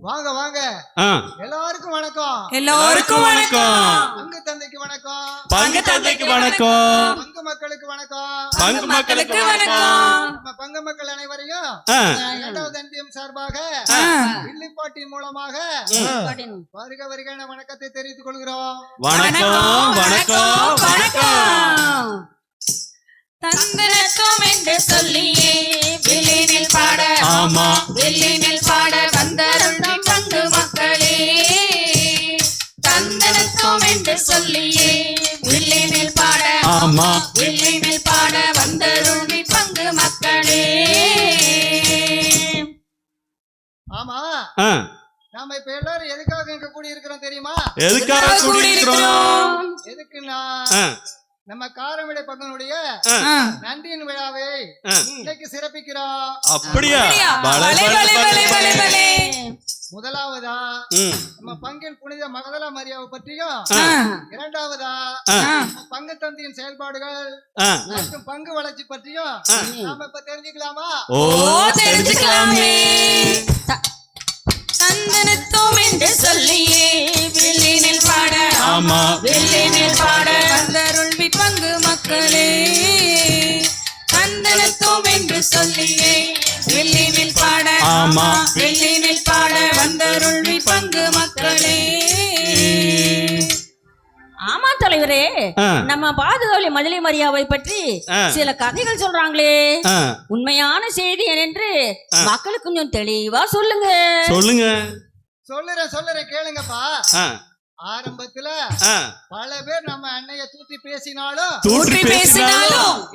வாங்க வாங்க. எல்லாருக்கும் வணக்கம். எல்லாருக்கும் வணக்கம். பங்கு தந்தைக்கு வணக்கம். பங்கு தந்தைக்கு வணக்கம். பங்கு மக்களுக்கு வணக்கம். பங்கு மக்களுக்கு வணக்கம். நம்ம பங்கு மக்கள் அனைவரையும் இரண்டாவது அந்தியம் சார்பாக வில்லிப்பாட்டின் மூலமாக வருக வருக வணக்கத்தை தெரிவித்துக் கொள்கிறோம். வணக்கம் வணக்கம் வணக்கம். தந்தனத்தும் என்று சொல்லியே வில்லினில் பாட, ஆமா வில்லினில் பாட வந்தருளும் பங்கு மக்களே. தந்தனத்தும் என்று சொல்லியே வில்லினில் பாட, ஆமா வில்லினில் பாட வந்தருளும் பங்கு மக்களே. ஆமா, நாம இப்ப எல்லாரும் எதுக்காக இங்க கூடி இருக்கிறோம் தெரியுமா? எதுக்காக கூடி இருக்கிறோம்? எதுக்குன்னா நம்ம காரமடை பங்கனுடைய நன்றியின் விழாவை இன்னைக்கு சிறப்பிக்கிறோம். அப்படியா? முதலாவதா நம்ம பங்கின் புனித மகதல மரியாவை பற்றியும், இரண்டாவதா பங்கு தந்தையின் செயல்பாடுகள் மற்றும் பங்கு வளர்ச்சி பற்றியும் நாம இப்ப தெரிஞ்சுக்கலாமா? ஓ, தெரிஞ்சுக்கலாமே. தந்தனத்தும் என்று சொல்லியே வில்லினில் பாட, ஆமா வில்லினில் பாட வந்தருள்வி பங்கு மக்களே. தந்தனத்தும் என்று சொல்லியே வில்லினில் பாட, ஆமா வில்லினில் பாட வந்தருள்வி பங்கு மக்களே. ஆமா தலைவரே, நம்ம பாதுகாவலி மதலை மரியாவை பற்றி சில கதைகள் சொல்றாங்களே, உண்மையான செய்தி என்று மக்களுக்கு கொஞ்சம் தெளிவா சொல்லுங்க. சொல்லுங்க. சொல்லுறேன் கேளுங்கப்பா. ஆரம்பத்துல பல பேர் நம்ம அன்னைய தூத்தி பேசினாலும்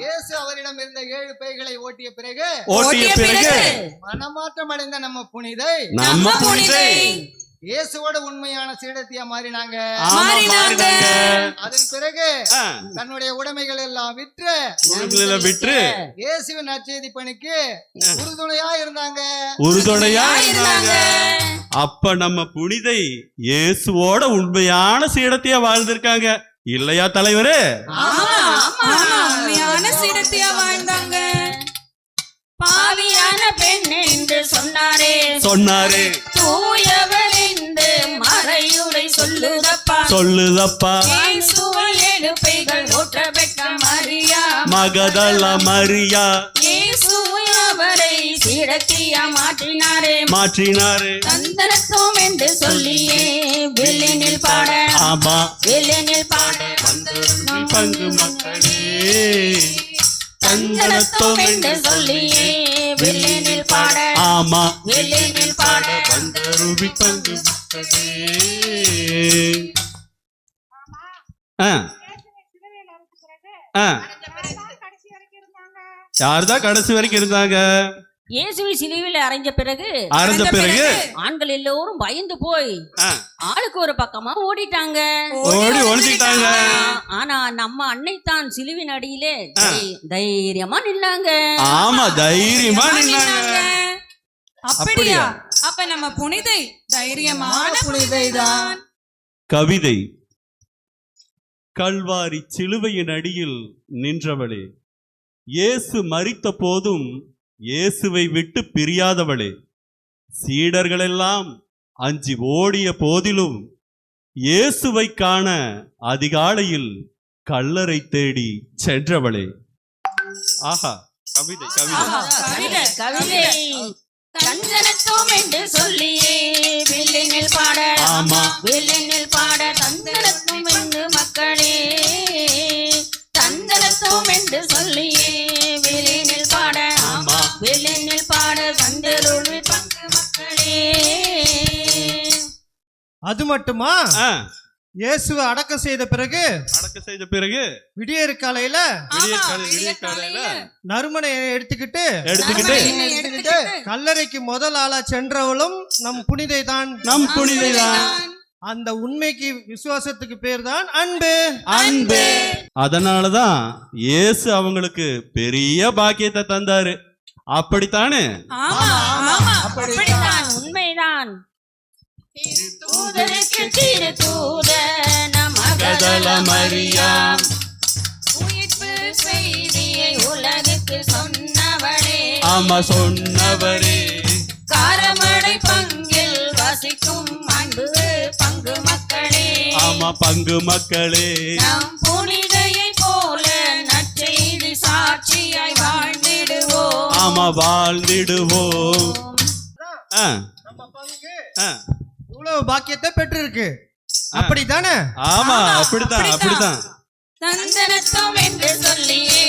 இயேசு அவரிடம் இருந்த 7 பேய்களை ஓட்டிய பிறகு மனமாற்றம் அடைந்த நம்ம புனிதை இயேசுவோட உண்மையான சீடத்தியா மாறினாங்க. அதன் பிறகு தன்னுடைய உடைமைகள் எல்லாம் விற்று இயேசுவின் நற்செய்தி பணிக்கு உறுதுணையா இருந்தாங்க. அப்ப நம்ம புனிதை இயேசுவோட உண்மையான சீடத்தியா வாழ்ந்திருக்காங்க இல்லையா தலைவரே? உண்மையான சீடத்தியா வாழ்ந்தாங்க. பாவியான பெண் என்று சொன்னாரே தூயவர் என்று மறையுரை சொல்லுதப்பா. இயேசுவை 7 பேய்கள் ஓட்ட பெற்ற மரியா, மகதல மரியா, இயேசுவை அவரை சீடத்தியா மாற்றினாரே. தந்தனத்தும் என்று சொல்லியே வில்லினில் பாட, ஆமா வில்லினில் பாட வந்தருளும் பங்கு மக்களே. தந்தனத்தும் என்று சொல்லியே வில்லினில் பாட, ஆமா வில்லினில் பாட வந்தருளும் பங்கு மக்களே. யார்தான் கடைசி வரைக்கும் இருந்தாங்க? இயேசுவை சிலுவையில் அறைஞ்ச பிறகு ஆண்கள் எல்லோரும் பயந்து போய் ஆளுக்கு ஒரு பக்கமா ஓடிட்டாங்க. ஆனா நம்ம அன்னை தான் சிலுவின் அடியிலே தைரியமா நின்னாங்க. ஆமா, தைரியமா நின்னாங்க. அப்படியா? அப்ப நம்ம புனிதை தைரியமான புனிதைதான். கவிதை. கல்வாரி சிலுவையின் அடியில் நின்றவளே, இயேசு மரித்த போதும் இயேசுவை விட்டு பிரியாதவளே, சீடர்களெல்லாம் அஞ்சி ஓடிய போதிலும் இயேசுவை காண அதிகாலையில் கல்லறை தேடி சென்றவளே. ஆஹா, கவிதை கவிதை. தந்தனத்தும் என்று சொல்லியே வில்லினில் பாட, ஆமா வில்லினில் பாட தந்தனத்தும் என்று மக்களே. தந்தனத்தும் என்று சொல்லியே வில்லினில் பாட, ஆமா வில்லினில் பாட வந்தருள்வி பங்கு மக்களே. அது மட்டுமா? இயேசுவை அடக்கம் செய்த பிறகு விடியற் காலையில நறுமனை எடுத்துக்கிட்டு கல்லறைக்கு முதல் ஆளா சென்றவளும் நம் புனிதை தான். அந்த உண்மைக்கு விசுவாசத்துக்கு பேர் தான் அன்பு. அதனாலதான் இயேசு அவங்களுக்கு பெரிய பாக்கியத்தை தந்தாரு. அப்படித்தானே? உண்மைதான். தூதருக்கு திரு தூதன மகதல மரியா, உயிர்ப்பு செய்தியை உலகுக்கு சொன்னவளே. ஆமா, சொன்னவரே. காரமடை பங்கில் வசி அன்பு பங்கு மக்களே. ஆமா பங்கு மக்களே. நம் புனிதையை போல நற்செய்தி சாட்சியாய் வாழ்ந்திடுவோம். ஆமா வாழ்ந்திடுவோம். நம்ம பங்கு ஆ. இவ்வளவு பாக்கியத்தை பெற்றிருக்கு, அப்படித்தானே? ஆமா அப்படித்தான் அப்படித்தான். தந்தனத்தம் என்று சொல்லியே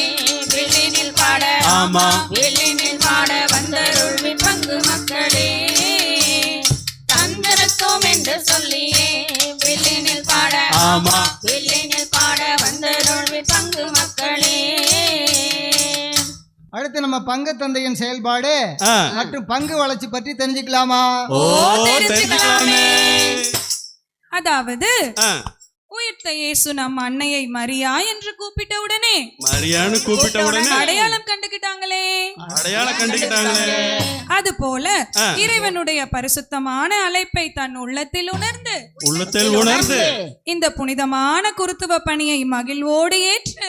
வெளினில் பாட. ஆமா வெளினில் பாட வந்தருள்வி பங்கு மக்களே. தந்தனத்தம் என்று சொல்லியே வெளினில் பாட. ஆமா வெளினில் பாட வந்தருள்வி பங்கு மக்களே. அடுத்து நம்ம பங்கு தந்தையின் செயல்பாடு மற்றும் பங்கு வளர்ச்சி பற்றி தெரிஞ்சுக்கலாமா? ஓ தெரிஞ்சுக்கலாமே. அதாவது உயிர்த்த இயேசு நம் அன்னையை மரியா என்று கூப்பிட்ட உடனே மரியான்னு கூப்பிட்ட உடனே அடையாளம் கண்டுகிட்டாங்களே. அடையாளம் கண்டுகிட்டாங்களே. அது போல இறைவனுடைய பரிசுத்தமான அழைப்பை தன் உள்ளத்தில் உணர்ந்து இந்த புனிதமான குருத்துவ பணியை மகிழ்வோடு ஏற்று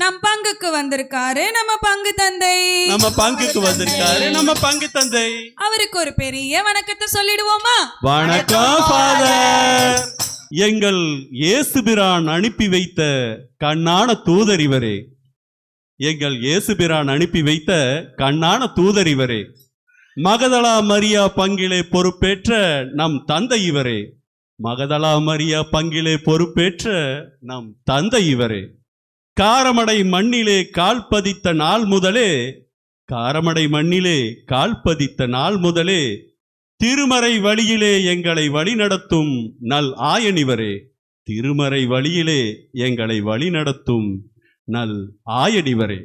நம் பங்குக்கு வந்திருக்காரு நம்ம பங்கு தந்தை. அவருக்கு ஒரு பெரிய வணக்கத்தை சொல்லிடுவோமா? வணக்கம் ஃபாதர். எங்கள் இயேசுபிரான் அனுப்பி வைத்த கண்ணான தூதர் இவரே. மகதலா மரியா பங்கிலே பொறுப்பேற்ற நம் தந்தை இவரே. காரமடை மண்ணிலே கால் பதித்த நாள் முதலே திருமறை வழியிலே எங்களை வழிநடத்தும் நல் ஆயனிவரே.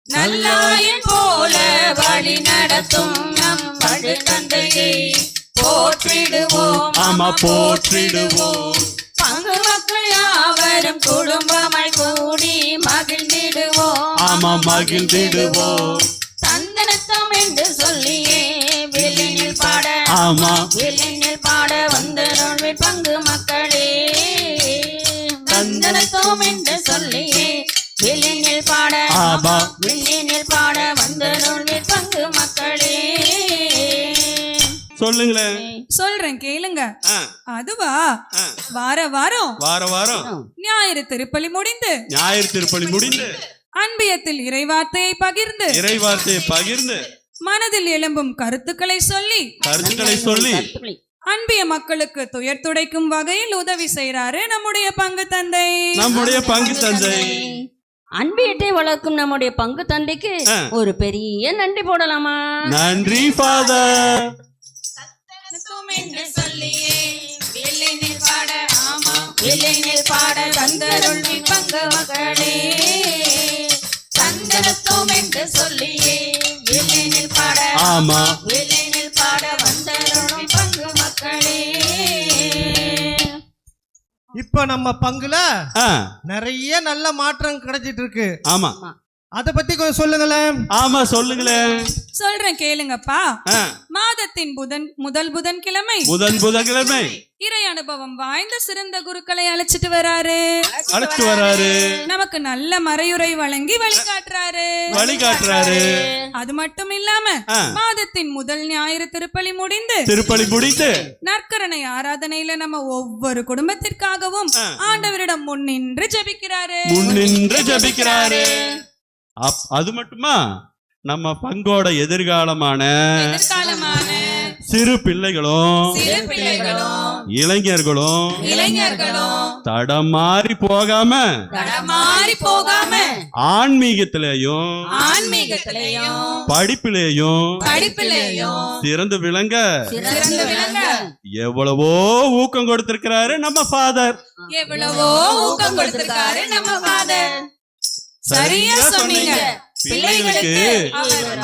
நல்லாயன் போல வழி நடத்தும் நம் வழி தந்தையை போற்றிடுவோம். ஆமா போற்றிடுவோம். பங்கு மக்கள் யாவரும் குடும்பமாய் கூடி மகிழ்ந்திடுவோம். ஆமா மகிழ்ந்திடுவோம். தந்தனத்தம் என்று சொல்லியே வெளினில் பாட. ஆமா வெளினில் பாட வந்தருள்வி பங்கு மக்களே. தந்தனத்தம் என்று சொல்லியே வெளினில் பாட. ஆமா வெளினில் பாட வந்தருள்வி பங்கு மக்களே. சொல்லுங்களேன். சொல்றேன் கேளுங்க. அதுவா வார வாரம் ஞாயிறு திருப்பலி முடிந்து அன்பியத்தில் இறைவார்த்தையை பகிர்ந்து மனதில் எழும்பும் கருத்துக்களை சொல்லி அன்பிய மக்களுக்கு துயர் துடைக்கும் வகையில் உதவி செய்யறாரு நம்முடைய பங்கு தந்தை. அன்பியத்தை வளர்க்கும் நம்முடைய பங்கு தந்தைக்கு ஒரு பெரிய நன்றி போடலாமா? நன்றி ஃபாதர். வெளினில் பாட வந்தருள்வி பங்கு மக்களே. தந்தனத்தோம் என்று சொல்லியே வெளினில் பாட. ஆமா வெளினில் பாட வந்தருள்வி பங்கு மக்களே. இப்ப நம்ம பங்குல நிறைய நல்ல மாற்றம் கிடைச்சிட்டு இருக்கு. ஆமா அத பத்தி கொஞ்சம் சொல்லுங்களேன். ஆமா சொல்லுங்களேன். சொல்றேன் கேளுங்கப்பா. மாதத்தின் முதல் புதன்கிழமை இறை அனுபவம் வாய்ந்த சிறந்த குருக்களை அழைச்சிட்டு வராரு. நமக்கு நல்ல மறையுரை வழங்கி வழிகாட்டுறாரு. அது மட்டும் இல்லாம மாதத்தின் முதல் ஞாயிறு திருப்பலி முடிந்து நற்கரணை ஆராதனையில நம்ம ஒவ்வொரு குடும்பத்திற்காகவும் ஆண்டவரிடம் முன்னின்று ஜெபிக்கிறாரு. அது மட்டுமா நம்ம பங்கோட எதிர்காலமான சிறு பிள்ளைகளும் இளைஞர்களும் தடமாறி போகாம ஆன்மீகத்திலேயும் படிப்பிலேயும் சிறந்து விளங்க எவ்வளவோ ஊக்கம் கொடுத்திருக்கிறாரு நம்ம ஃபாதர். சரியா சொன்னீங்க. பிள்ளைகளுக்கு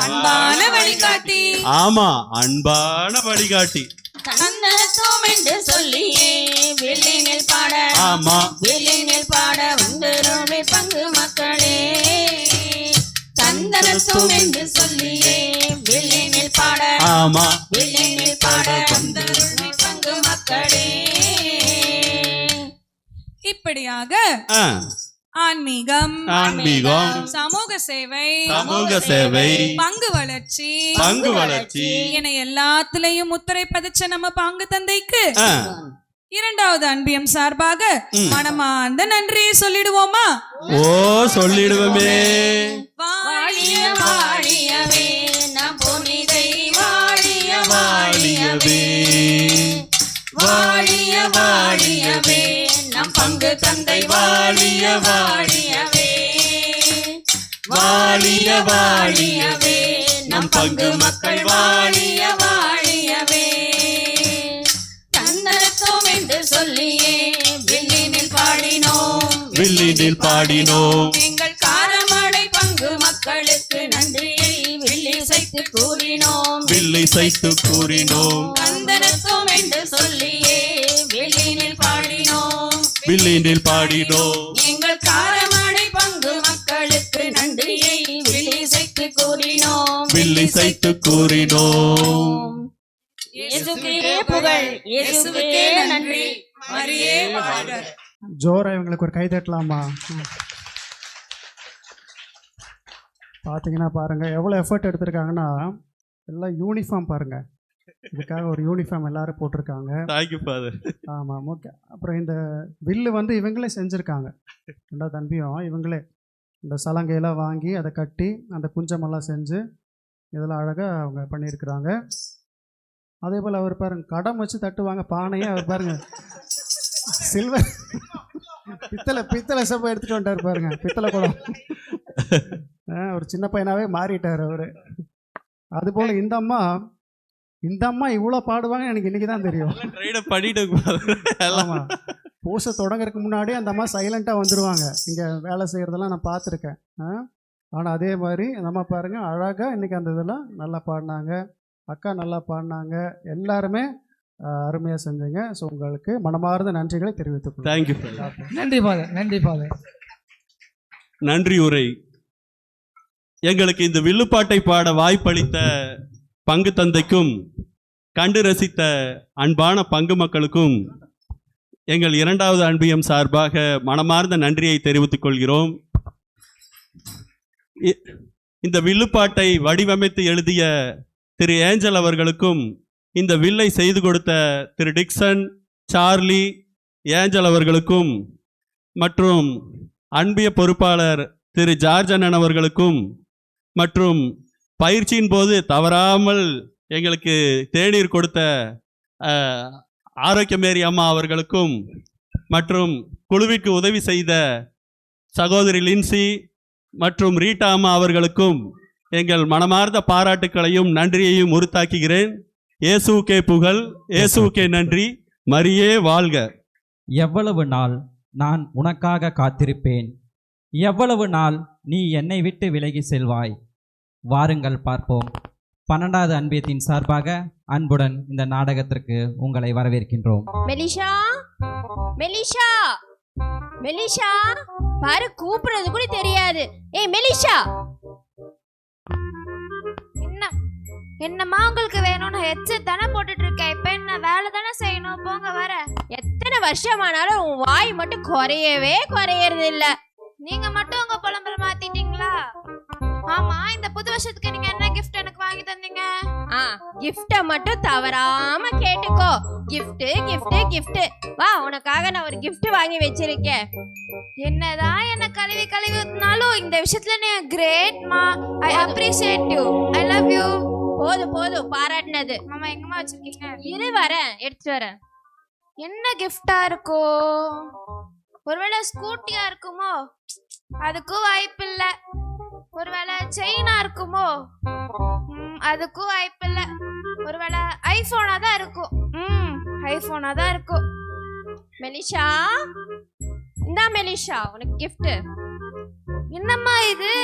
அன்பான வழிகாட்டி. ஆமா அன்பான வழிகாட்டி. தந்தனத்தோம் என்று சொல்லியே வெளினில் பாட. ஆமா வெளினில் பாட வந்தருள்வி பங்கு மக்களே. தந்தனத்தோம் என்று சொல்லியே வெளினில் பாட. ஆமா வெளினில் பாட வந்தருள்வி பங்கு மக்களே. இப்படியாக ஆன்மீகம், சமூக சேவை, பங்கு வளர்ச்சி என எல்லாத்திலையும் முத்திரை பதிச்ச நம்ம பங்கு தந்தைக்கு இரண்டாவது அன்பியம் சார்பாக மனமார்ந்த நன்றியை சொல்லிடுவோமா? ஓ, சொல்லிடுவோமே. வாழிய வாழியவே நம் புனிதை வாழிய வாழியவே, வாழிய வாழியவே நம் பங்கு தந்தை வாழிய வாழியவே, வாழிய வாழியவே நம் பங்கு மக்கள் வாழிய வாழியவே. தன்னலத்தோம் என்று சொல்லியே வில்லினில் பாடினோம் எங்கள் காரமடை பங்கு மக்களுக்கு நன்றியை வில்லி சைத்து கூறினோம். கந்தனத்தோம் என்று சொல்லியே வில்லினில் பாடினோம் எங்கள் காரமடை பங்கு மக்களுக்கு நன்றியை வில்லி சைத்து கூறினோம். இயேசுவுக்கே புகழ், இயேசுவுக்கே நன்றி, மரியே வாழ்க. ஜோரா இவங்களுக்கு ஒரு கை தட்டலாமா? பார்த்தீங்கன்னா பாருங்க எவ்வளோ எஃபர்ட் எடுத்திருக்காங்கன்னா, எல்லாம் யூனிஃபார்ம் பாருங்க, இதுக்காக ஒரு யூனிஃபார்ம் எல்லாரும் போட்டிருக்காங்க. ஆமாம், ஓகே. அப்புறம் இந்த வில்லு வந்து இவங்களே செஞ்சுருக்காங்க, ரெண்டாவது தம்பியும் இவங்களே இந்த சலங்கையெல்லாம் வாங்கி அதை கட்டி அந்த குஞ்சமெல்லாம் செஞ்சு இதெல்லாம் அழகாக அவங்க பண்ணியிருக்கிறாங்க. அதே போல் அவர் பாருங்க கடம் வச்சு தட்டுவாங்க பானையே, அவர் பாருங்க சில்வர் பித்தளை சப்பை எடுத்துகிட்டு வந்துட்டார் பாருங்க, பித்தளை குடம். ஒரு சின்ன பையனாகவே மாறிட்டார் அவர். அதுபோல் இந்த அம்மா இவ்வளோ பாடுவாங்க எனக்கு இன்றைக்கி தான் தெரியும். ஆமாம், பூசை தொடங்குறதுக்கு முன்னாடியே அந்த அம்மா சைலண்ட்டாக வந்துடுவாங்க, இங்கே வேலை செய்கிறதெல்லாம் நான் பார்த்துருக்கேன். ஆனால் அதே மாதிரி அந்த அம்மா பாருங்கள் அழகாக இன்றைக்கி அந்த இதெல்லாம் நல்லா பாடினாங்க, அக்கா நல்லா பாடினாங்க, எல்லாருமே அருமையாக செஞ்சீங்க. ஸோ உங்களுக்கு மனமார்ந்த நன்றிகளை தெரிவித்துக் தேங்க்யூ. நன்றி பாதர், நன்றி பாதர். நன்றி உரை. எங்களுக்கு இந்த வில்லுப்பாட்டை பாட வாய்ப்பளித்த பங்கு தந்தைக்கும் கண்டு ரசித்த அன்பான பங்கு மக்களுக்கும் எங்கள் இரண்டாவது அன்பியம் சார்பாக மனமார்ந்த நன்றியை தெரிவித்துக் கொள்கிறோம். இந்த வில்லுப்பாட்டை வடிவமைத்து எழுதிய திரு ஏஞ்சல் அவர்களுக்கும், இந்த வில்லை செய்து கொடுத்த திரு டிக்சன், சார்லி, ஏஞ்சல் அவர்களுக்கும் மற்றும் அன்பிய பொறுப்பாளர் திரு ஜார்ஜ் அண்ணன் அவர்களுக்கும் மற்றும் பயிற்சியின் போது தவறாமல் எங்களுக்கு தேநீர் கொடுத்த ஆரோக்கியமேரி அம்மா அவர்களுக்கும் மற்றும் குழுவிற்கு உதவி செய்த சகோதரி லின்சி மற்றும் ரீட்டா அம்மா அவர்களுக்கும் எங்கள் மனமார்ந்த பாராட்டுக்களையும் நன்றியையும் உறுத்தாக்குகிறேன். இயேசுவுக்கே புகழ், இயேசுவுக்கே நன்றி, மரியே வாழ்க. எவ்வளவு நாள் நான் உனக்காக காத்திருப்பேன், எவ்வளவு நாள் நீ என்னை விட்டு விலகி செல்வாய். வாருங்கள் பார்ப்போம். 12வது அன்பியத்தின் சார்பாக அன்புடன் இந்த நாடகத்திற்கு உங்களை வரவேற்கின்றோம். மெலிஷா, மெலிஷா, மெலிஷா, பாரு கூப்பிடுறது கூட தெரியாது. ஏய் மெலிஷா, என்னம்மா உங்களுக்கு வேணும்னு ஹெட்செட் தானே போட்டுட்டு இருக்கேன், இப்ப என்ன வேலை தானே செய்யணும், போங்க வர. எத்தனை வருஷமானாலும் உன் வாய் மட்டும் குறையறது இல்ல. நீங்க மட்டும் உங்க புலம்பல மாத்திட்டீங்களா? ஆமா, இந்த புது வருஷத்துக்கு நீங்க என்ன கிஃப்ட் எனக்கு வாங்கி தந்தீங்க? கிஃப்ட மட்டும் தவறாம கேட்டுக்கோ. Gift gift gift. வா, உனக்காக நான் ஒரு கிஃப்ட் வாங்கி வச்சிருக்கேன். என்னதான் என்ன கழுவி ஊத்தினாலும் இந்த விஷயத்துல நீ கிரேட்மா. I appreciate you, I love you. போதும் பாராட்டினது. மாமா எங்கம்மா வச்சிருக்கீங்க? இரு வரேன், எடுத்துட்டு வரேன். என்ன கிஃப்டா இருக்கோ? ஒருவேளை ஸ்கூட்டியா இருக்குமோ? அதுக்கும் வாய்ப்பு இல்ல. ஒருவேளை செயினா இருக்குமோ? அதுக்கும் வாய்ப்பு இல்ல. ஒருவேளை ஐபோனா தான் இருக்கும். ஐபோனா தான் இருக்கும். மெலிஷா, இந்தா மெலிஷா உனக்கு கிஃப்ட். என்னம்மா இது?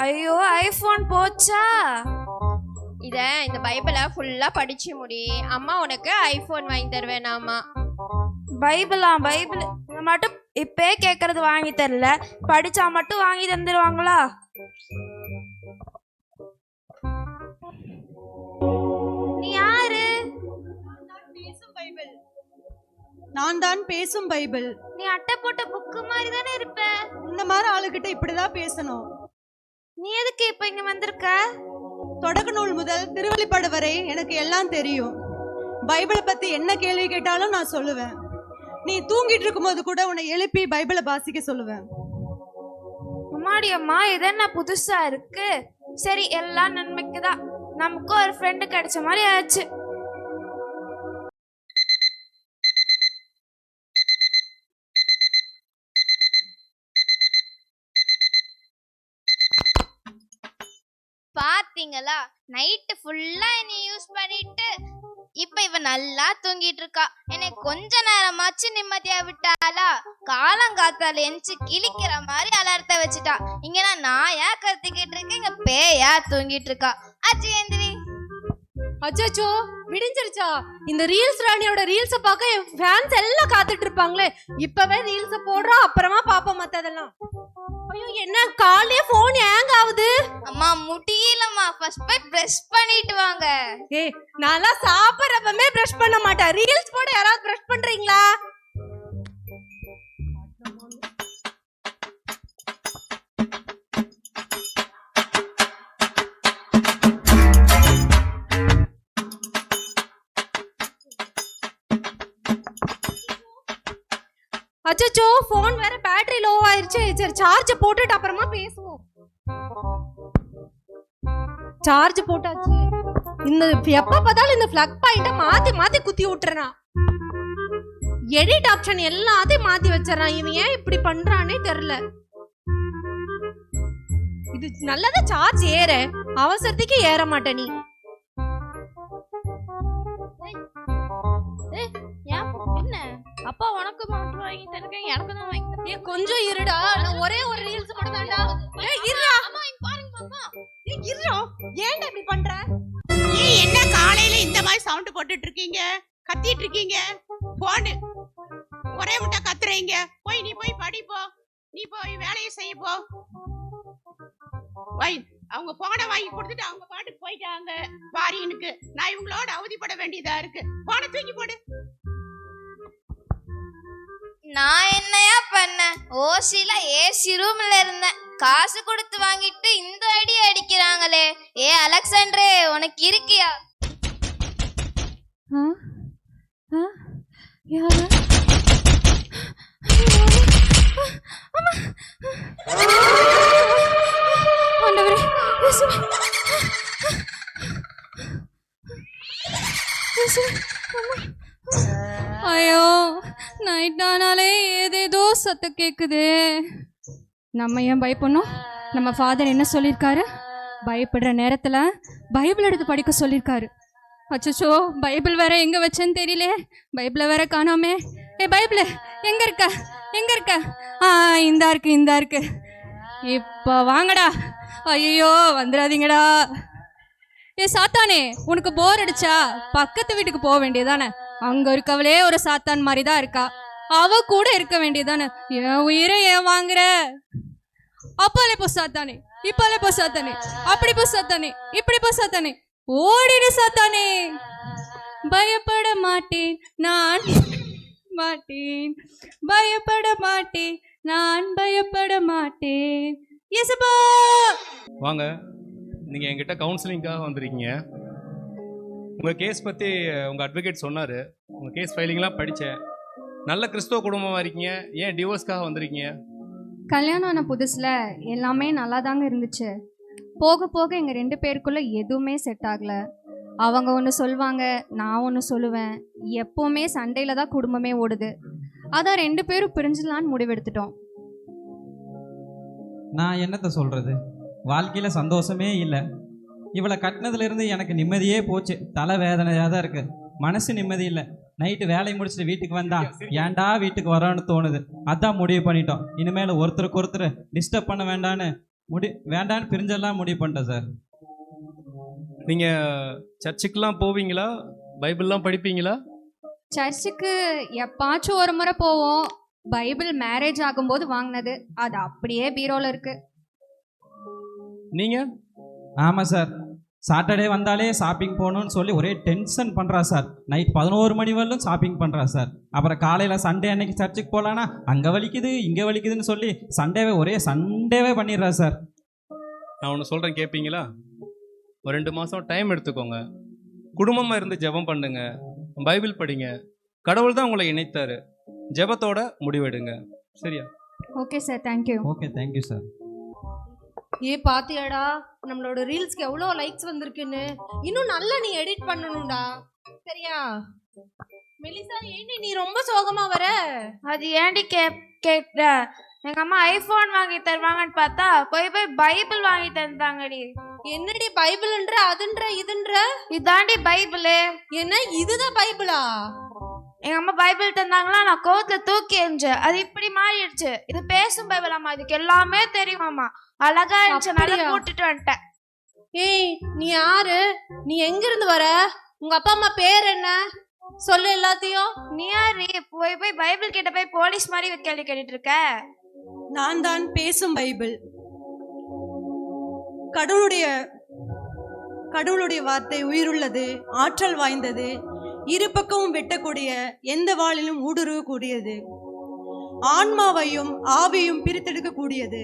ஐயோ, ஐபோன் போச்சா? இந்த பைபிளை ஃபுல்லா படிச்சு முடி, அம்மா உனக்கு ஐபோன் வாங்கி தருவேனாமா. பைபிள் மட்டும் இப்பே கேக்குறது வாங்கி தரல, படிச்சா மட்டும் வாங்கி தந்துருவாங்களா? நீ யாரு? நான் தான் பேசும் பைபிள். நீ அட்டை போட்ட புக்கு மாதிரி தானே இருப்ப. இந்த மாதிரி ஆளுகிட்ட இப்படிதான் பேசணும். நீ எதுக்கு இப்ப இங்க வந்திருக்க? தொடக்க நூல் முதல் திருவெளிப்பாடு வரை எனக்கு எல்லாம் தெரியும். பைபிளை பத்தி என்ன கேள்வி கேட்டாலும் நான் சொல்லுவேன். நீ தூங்கிட்டு இருக்கும்போது கூட உன்னை எழுப்பி பைபிளை வாசிக்க சொல்லுவேன். அம்மாடி அம்மா, இது என்ன புதுசா இருக்கு? சரி, எல்லாம் நன்மைக்குதான். நமக்கும் ஒரு ஃப்ரெண்டு கிடைச்ச மாதிரி ஆச்சு. பாத்தீங்களா, நைட்டு ஃபுல்லா என்னை யூஸ் பண்ணிட்டு இப்ப இவ நல்லா தூங்கிட்டு இருக்கா. என்னை கொஞ்ச நேரமாச்சு நிம்மதியா விட்டாளா? காலங்காத்தால எந்திச்சு கிழிக்கிற மாதிரி அலர்த்த வச்சுட்டா. இங்க நான் நாயா கத்திக்கிட்டு இருக்கேன், இங்க பேயா தூங்கிட்டு இருக்கா. அச்சு எந்திரி. அச்சோ, விடிஞ்சிருச்சா? இந்த ரீல்ஸ் ராணியோட ரீல்ஸ பார்க்க என் ஃபேன்ஸ் எல்லாம் காத்துட்டு இருப்பாங்களே. இப்பவே ரீல்ஸ போடுறோம், அப்புறமா பாப்போம் மத்ததெல்லாம். ஐயோ, என்ன காலையே போன் ஹேங் ஆகுது? அம்மா முடியலம்மா, ஃபர்ஸ்ட் போய் பிரஷ் பண்ணிட்டு வாங்க. ஏய், நான்லாம் சாப்பிட்றப்பமே பிரஷ் பண்ண மாட்டேன். ரீல்ஸ் போட யாராவது பிரஷ் பண்றீங்களா? அச்சோ, போன் வேற பேட்டரி லோ ஆயிருச்சு. சரி, சார்ஜ் போட்டுட்டு அப்புறமா பேசுவோம். சார்ஜ் போட்டாச்சு. இந்த எப்ப பார்த்தாலும் இந்த பிளக் பாயிண்ட மாத்தி மாத்தி குத்தி விட்டுறான். எடிட் ஆப்ஷன் எல்லாத்தையும் மாத்தி வச்சிடறான். இவன் ஏன் இப்படி பண்றானே தெரியல. இது நல்லதா சார்ஜ் ஏற, அவசரத்துக்கு ஏற மாட்ட நீ. என்ன அப்பா உனக்கு மட்டும் வாங்கி தரேன், எனக்கு தான் வாங்கி தரேன். கொஞ்சம் இருடா, நான் ஒரே ஒரு ரீல்ஸ் மட்டும் தான்டா. இருடா, அம்மா இங்க பாருங்க மாமா. இருடா, ஏன்டா இப்படி பண்ற? என்ன காலையில இந்த மாதிரி சவுண்ட் போட்டுட்டு இருக்கீங்க, கத்திட்டு இருக்கீங்க? போனு ஒரே முட்டை கத்துறீங்க. போய் நீ போய் படிப்போ, நீ போய் வேலையை செய்ய போ. அவங்க போனை வாங்கி கொடுத்துட்டு அவங்க பாட்டுக்கு போயிட்டாங்க வாரினுக்கு. நான் இவங்களோட அவதிப்பட வேண்டியதா இருக்கு. போனை தூக்கி போடு. நான் என்னையா பண்ணேன்? ஓசில ஏசி ரூம்ல இருந்தேன். காசு கொடுத்து வாங்கிட்டு இந்த அடி அடிக்கிறாங்களே. ஏ அலெக்சாண்டரே, உனக்கு இருக்கியா? ஐயோ, நைட் ஆனாலே ஏதேதோ சத்தம் கேக்குது. நம்ம ஏன் பயப்படணும்? நம்ம ஃபாதர் என்ன சொல்லியிருக்காரு? பயப்படுற நேரத்துல பைபிள் எடுத்து படிக்க சொல்லியிருக்காரு. அச்சோ, பைபிள் வேற எங்க வச்சேன்னு தெரியல. பைபிளை வேற காணோமே. ஏ பைபிள் எங்க இருக்க? எங்க இருக்க? இந்தா இருக்கு. இப்ப வாங்கடா. ஐயோ, வந்துடாதீங்கடா. ஏ சாத்தானே, உனக்கு போர் அடிச்சா பக்கத்து வீட்டுக்கு போக வேண்டியதானே? அங்க இருக்கவளே ஒரு சாத்தான் மாதிரி தான் இருக்கா. அவ கூட இருக்க வேண்டியதானே? என் உயிரை ஏன் வாங்குற? அப்பாலே போ சாத்தானே, இப்பாலே போ சாத்தானே, அப்படி போ சாத்தானே, இப்படி போ சாத்தானே, ஓடிடு சாத்தானே. பயப்பட மாட்டேன் நான் மாட்டேன், பயப்பட மாட்டேன் நான், பயப்பட மாட்டேன். இயேசுப்பா, வாங்க. நீங்கள் என்கிட்ட கவுன்சிலிங்காக வந்திருக்கீங்க. உங்கள் கேஸ் பற்றி உங்கள் அட்வொகேட் சொன்னார். உங்கள் கேஸ் ஃபைலிங்லாம் படித்தேன். நல்ல கிறிஸ்தவ குடும்பமாக இருக்கீங்க. ஏன் டிவோர்ஸ்க்காக வந்திருக்கீங்க? கல்யாணம் ஆன புதுசில் எல்லாமே நல்லா தாங்க இருந்துச்சு. போக போக எங்கள் 2 பேருக்குள்ளே எதுவுமே செட் ஆகலை. அவங்க ஒன்று சொல்லுவாங்க, நான் ஒன்று சொல்லுவேன். எப்போவுமே சண்டையில் தான் குடும்பமே ஓடுது. அதான் 2 பேரும் பிரிஞ்சிடலான்னு முடிவெடுத்துட்டோம். நான் என்னத்தை சொல்கிறது? வாழ்க்கையில் சந்தோஷமே இல்லை. இவளை கட்டினதுலேருந்து எனக்கு நிம்மதியே போச்சு. தலை வேதனையாக தான் இருக்குது, மனசு நிம்மதி இல்லை. நைட்டு வேலையை முடிச்சுட்டு வீட்டுக்கு வந்தா ஏன்டா வீட்டுக்கு வரோன்னு தோணுது. அதான் முடிவு பண்ணிட்டோம். இனிமேல் ஒருத்தருக்கு ஒருத்தர் டிஸ்டர்ப் பண்ண வேண்டான்னு பிரிஞ்செல்லாம் முடிவு பண்ணிட்டேன் சார். நீங்கள் சர்ச்சுக்கெலாம் போவீங்களா? பைபிள்லாம் படிப்பீங்களா? சர்ச்சுக்கு எப்பாச்சும் ஒரு முறை போவோம். பைபிள் மேரேஜ் ஆகும்போது வாங்கினது, அது அப்படியே பீரோவில் இருக்கு. நீங்கள்? ஆமாம் சார், சாட்டர்டே வந்தாலே ஷாப்பிங் போகணும்னு சொல்லி ஒரே டென்ஷன் பண்ணுறா சார். நைட் 11 மணி வரலும் ஷாப்பிங் பண்ணுறா சார். அப்புறம் காலையில் சண்டே அன்னைக்கு சர்ச்சுக்கு போகலான்னா அங்கே வலிக்குது இங்கே வலிக்குதுன்னு சொல்லி ஒரே சண்டேவே பண்ணிடுறா சார். நான் ஒன்று சொல்கிறேன், கேட்பீங்களா? ஒரு 2 மாதம் டைம் எடுத்துக்கோங்க. குடும்பமாக இருந்து ஜெபம் பண்ணுங்க, பைபிள் படிங்க. கடவுள் தான் உங்களை இணைத்தாரு. ஜெபத்தோட முடிவெடுங்க. சரியா? Okay sir, thank you. Okay, thank you sir. பாத்தியாடா நம்மளோட ரீல்ஸ்க்கு எவ்வளோ லைக்ஸ் வந்திருக்குன்னு. இன்னும் நல்லா நீ எடிட் பண்ணணும்டா, சரியா? மெலிசா, ஏண்டி நீ ரொம்ப சோகமா வர? அது ஏண்டி கேட்குற? எங்க அம்மா ஐபோன் வாங்கி தருவாங்கன்னு பார்த்தா போய் பைபிள் வாங்கி தந்தாங்கடி. என்னடி பைபிள்ன்ற அதுன்ற இதுன்ற? இதாண்டி பைபிளு. என்ன இதுதான் பைபிளா? எங்க அம்மா பைபிள் தந்தாங்களா, நான் கோவத்துல தூக்கி எறிஞ்சேன். அது இப்படி மாறிடுச்சு. இது பேசும் பைபிள் அம்மா, இதுக்கு எல்லாமே தெரியுமாம்மா. அழகா இருந்துச்சு, நல்லா கூட்டிட்டு வந்துட்டேன். ஏய், நீ யாரு? நீ எங்க இருந்து வர? உங்க அப்பா அம்மா பேர் என்ன? சொல்லு எல்லாத்தையும். நீ யாரு? போய் பைபிள் கிட்ட போய் போலீஸ் மாதிரி கேள்வி கேட்டுட்டு இருக்க? நான் தான் பேசும் பைபிள். கடவுளுடைய வார்த்தை உயிருள்ளது, ஆற்றல் வாய்ந்தது, இரு பக்கமும் வெட்டக்கூடிய, எந்த வாளிலும் ஊடுருவக்கூடியது, ஆன்மாவையும் ஆவியும் பிரித்தெடுக்கக்கூடியது,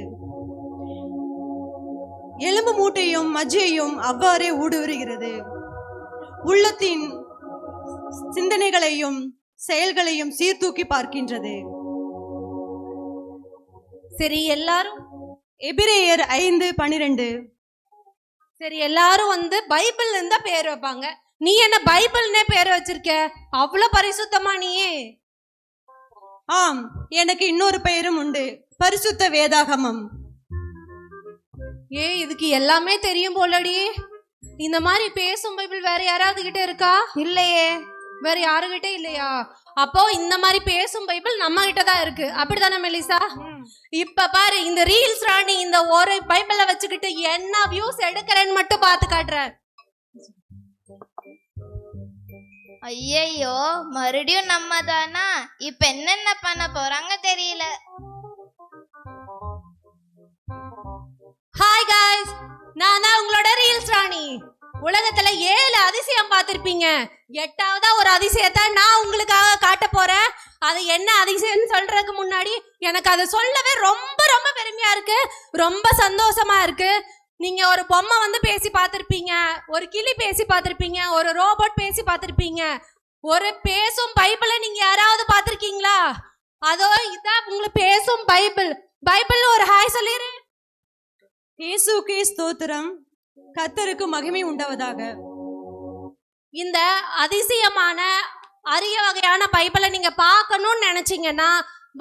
எலும்பு மூட்டையும் மஜ்ஜையும் அவ்வாறே ஊடுருவுகிறது, உள்ளத்தின் சிந்தனைகளையும் செயல்களையும் சீர்தூக்கி பார்க்கின்றது. சரி, எல்லாரும் எபிரேயர் 5:12. சரி, எல்லாரும் பைபிள் இருந்தா பேர் வைப்பாங்க. நீ என்ன பைபிள்னே பேர் வச்சிருக்க? அவ்வளவு பரிசுத்தமா நீ? ஆம், எனக்கு இன்னொரு பெயரும் உண்டு, பரிசுத்த வேதாகமம். இதுக்கு எல்லாமே தெரியும் போலடி. இந்த மாதிரி பேசும் பைபிள் வேற யாராவது கிட்ட இருக்கா? இல்லையே. வேற யாருகிட்ட இல்லையா? அப்போ இந்த மாதிரி பேசும் பைபிள் நம்ம கிட்ட தான் இருக்கு, அப்படித்தானே மெலிசா? இப்ப பாரு, இந்த ரீல்ஸ் ராணி இந்த ஒரு பைபிள வச்சுக்கிட்டு என்ன வியூஸ் எடுக்கிறேன்னு மட்டும் பார்த்து காட்டுறேன். ஐயோ, மறுபடியும் நம்ம தானா? இப்ப என்னென்ன பண்ண போறாங்க தெரியல. ஹாய் காய்ஸ், நான் தான் உங்களோட ரீல்ஸ் ராணி. உலகத்துல 7 அதிசயம் பார்த்திருப்பீங்க. 8ஆவதா ஒரு அதிசயத்தை நான் உங்களுக்காக காட்ட போறேன். அது என்ன அதிசயம்னு சொல்றதுக்கு முன்னாடி எனக்கு அதை சொல்லவே ரொம்ப ரொம்ப பெருமையா இருக்கு, ரொம்ப சந்தோஷமா இருக்கு. நீங்க ஒரு பொம்மை பேசி பார்த்திருப்பீங்க, ஒரு கிளி பேசி பார்த்திருப்பீங்க, ஒரு ரோபோட் பேசி பார்த்திருப்பீங்க. ஒரு பேசும் பைபிளை நீங்க யாராவது பார்த்திருக்கீங்களா? அதோ இதான் உங்களுக்கு பேசும் பைபிள். பைபிள் ஒரு ஹாய் சொல்லிரு. இயேசுவுக்கே ஸ்தோத்திரம், கர்த்தருக்கு மகிமை உண்டாவதாக. இந்த அதிசயமான அரிய வகையான பைபிளை நீங்க பார்க்கணும்னு நினைச்சீங்கன்னா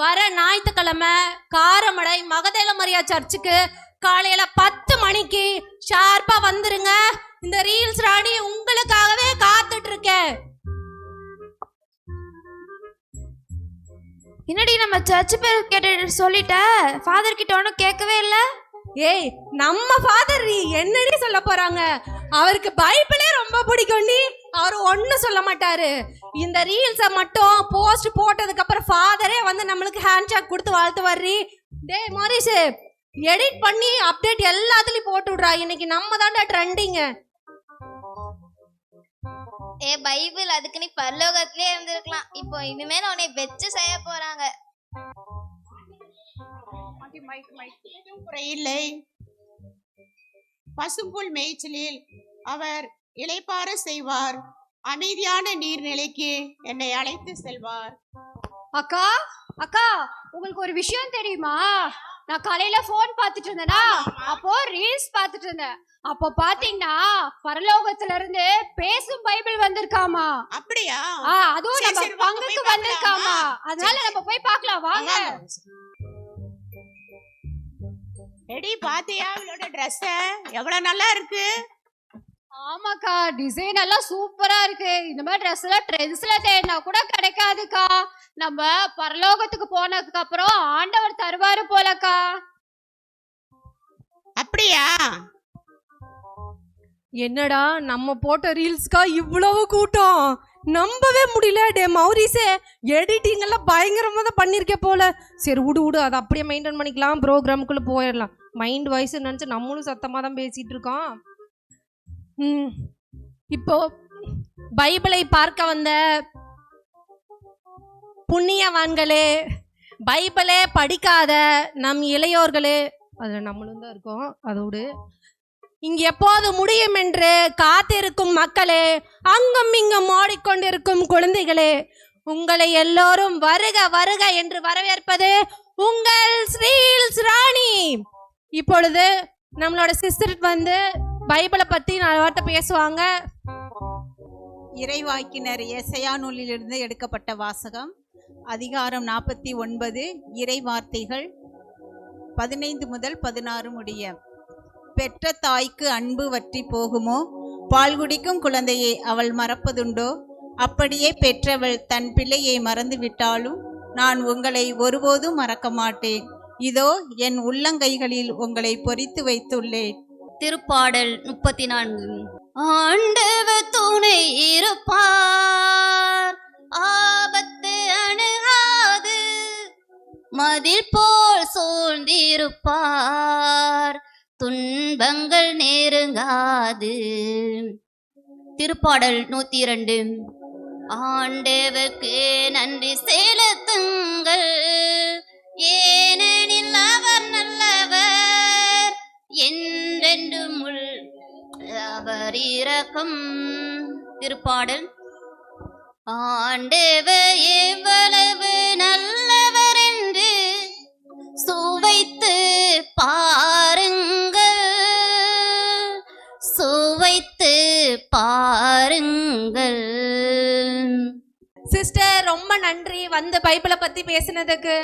வர ஞாயிற்றுக்கிழமை காரமடை மகதேல மரியா சர்ச்சுக்கு காலையில 10 மணிக்கு ஷார்ப்பா வந்துருங்க. இந்த ரீல்ஸ் ராணி உங்களுக்காகவே காத்துட்டு இருக்கேன். என்னடி நம்ம சர்ச் பேர் கேட்டு சொல்லிட்ட? ஃபாதர் கிட்ட ஒன்றும் கேட்கவே இல்லை. ஏய், நம்ம ஃபாதர் என்னடி சொல்ல போறாங்க? அவருக்கு பைபிளே ரொம்ப பிடிக்கும். அவர் ஒன்னும் சொல்ல மாட்டாரு. இந்த ரீல்ஸை மட்டும் போஸ்ட் போட்டதுக்கு அப்புறம் ஃபாதரே நம்மளுக்கு ஹேண்ட் ஷேக் கொடுத்து வாழ்த்து வர்றி. டேய் மோரிஸ், எடிட் பண்ணி அப்டேட் எல்லாத்துலயும் போட்டு விடுறா. இன்னைக்கு நம்ம தான்டா ட்ரெண்டிங். பைபிள் அதுக்கு நீ பரலோகத்திலே இருந்திருக்கலாம். இப்போ இனிமேல் உன்னை வெச்சு செய்ய போறாங்க. குறையில்லை, பசும்புல் மேய்ச்சலில் அவர் இளைப்பாற செய்வார், அமைதியான நீர்நிலைக்கு என்னை அழைத்து செல்வார். அக்கா அக்கா, உங்களுக்கு ஒரு விஷயம் தெரியுமா? நான் காலையில போன் பார்த்துட்டு இருந்தேனா, அப்போ ரீல்ஸ் பார்த்துட்டு இருந்தேன். அப்போ பாத்தீங்கன்னா பரலோகத்துல இருந்து பேசும் பைபிள் வந்திருக்காமா. அப்படியா? அதுவும் நம்ம பங்குக்கு வந்திருக்காமா. அதனால நம்ம போய் பார்க்கலாம் வாங்க. எடி, பாத்தியா அவளோட ட்ரெஸ் எவ்வளவு நல்லா இருக்கு? ஆமாக்கா, டிசைன் எல்லாம் சூப்பரா இருக்கு. இந்த மாதிரி ட்ரெஸ் எல்லாம் ட்ரெண்ட்ஸ்ல தேடினா கூட கிடைக்காதுக்கா. நம்ம பரலோகத்துக்கு போனதுக்கு அப்புறம் ஆண்டவர் தருவாரு போலக்கா. அப்படியா? என்னடா நம்ம போட்ட ரீல்ஸ்க்கா இவ்வளவு கூட்டம்? நம்பவே முடியல. டே மௌரிஸே, எடிட்டிங் எல்லாம் பயங்கரமா தான் பண்ணிருக்கே போல. சரி விடு, அதை அப்படியே மெயின்டைன் பண்ணிக்கலாம், ப்ரோக்ராமுக்குள்ள போயிடலாம். மைண்ட் வாய்ஸ் நினைச்சு நம்மளும் சத்தமா தான் பேசிட்டு இருக்கோம். இப்போ பைபிளை பார்க்க வந்த புண்ணியவான்களே, பைபிளே படிக்காத நம் இளையோர்களே, அதில் நம்மளும் தான் இருக்கோம், அதோடு இங்கு எப்போது முடியும் என்று காத்திருக்கும் மக்களே, அங்கும் இங்கும் ஓடிக்கொண்டிருக்கும் குழந்தைகளே, உங்களை எல்லோரும் வருக வருக என்று வரவேற்பது உங்கள் ஸ்ரீல்ஸ் ராணி. இப்பொழுது நம்மளோட சிஸ்டர் வந்து பைபிளை பத்தி நாலு வார்த்தை பேசுவாங்க. இறைவாக்கினர் எசையா நூலிலிருந்து எடுக்கப்பட்ட வாசகம். அதிகாரம் 49, இறை வார்த்தைகள் 15 முதல் 16 முடிய. பெற்ற தாய்க்கு அன்பு வற்றி போகுமோ? பால் குடிக்கும் குழந்தையை அவள் மறப்பதுண்டோ? அப்படியே பெற்றவள் தன் பிள்ளையை மறந்து விட்டாலும் நான் உங்களை ஒருபோதும் மறக்க மாட்டேன். இதோ என் உள்ளங்கைகளில் உங்களை பொறித்து வைத்துள்ளேன். திருப்பாடல் 34. ஆண்டவர் துணை இருப்பார், ஆபத்து அணுகாது, மதில் போல் சூழ்ந்திருப்பார், துன்பங்கள் நெருங்காது. திருப்பாடல் 102. ஆண்டவருக்கு நன்றி செலுத்துங்கள், ஏனெனில் அவர் நல்லவர், என்றென்றும் அவர் இரக்கம். திருப்பாடல். ஆண்டவர் எவ்வளவு நல்லவர் என்று சுவைத்து பாருங்கள், சுவைத்து பாருங்கள். சிஸ்டர் ரொம்ப நன்றி வந்து பைபிளை பத்தி பேசினதுக்கு.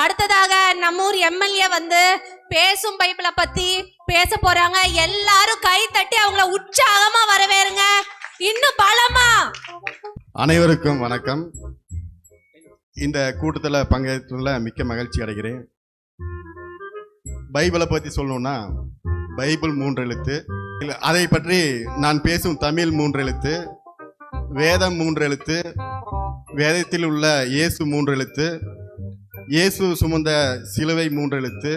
அடுத்ததாக நம்மூர் எம்எல்ஏ வந்து பேசும் பைபிளை பத்தி பேச போறாங்க. எல்லாரும் கை தட்டி அவங்கள உற்சாகமா வரவேறுங்க, இன்னும் பலமா. அனைவருக்கும் வணக்கம். இந்த கூட்டத்தில் பங்கேற்றதுல மிக்க மகிழ்ச்சி அடைகிறேன். பைபிளை பற்றி சொல்லணும்னா பைபிள் 3 எழுத்து, அதை பற்றி நான் பேசும் தமிழ் 3 எழுத்து, வேதம் 3 எழுத்து, வேதத்தில் உள்ள இயேசு 3 எழுத்து, இயேசு சுமந்த சிலுவை 3 எழுத்து,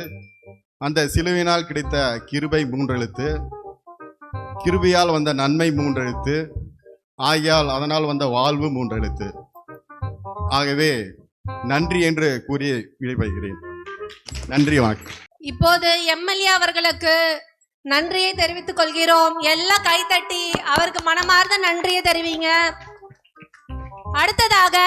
அந்த சிலுவையினால் கிடைத்த கிருபை 3 எழுத்து, கிருபையால் வந்த நன்மை 3 எழுத்து, ஆகையால் அதனால் வந்த வாழ்வு 3 எழுத்து. ஆகவே நன்றி என்று கூறி விடைபெறுகிறேன். நன்றி, வணக்கம். இப்போது எம்எல்ஏ அவர்களுக்கு நன்றியை தெரிவித்துக் கொள்கிறோம். எல்லாம் கைத்தட்டி அவருக்கு மனமார்ந்த நன்றியை தெரிவிங்க. அடுத்ததாக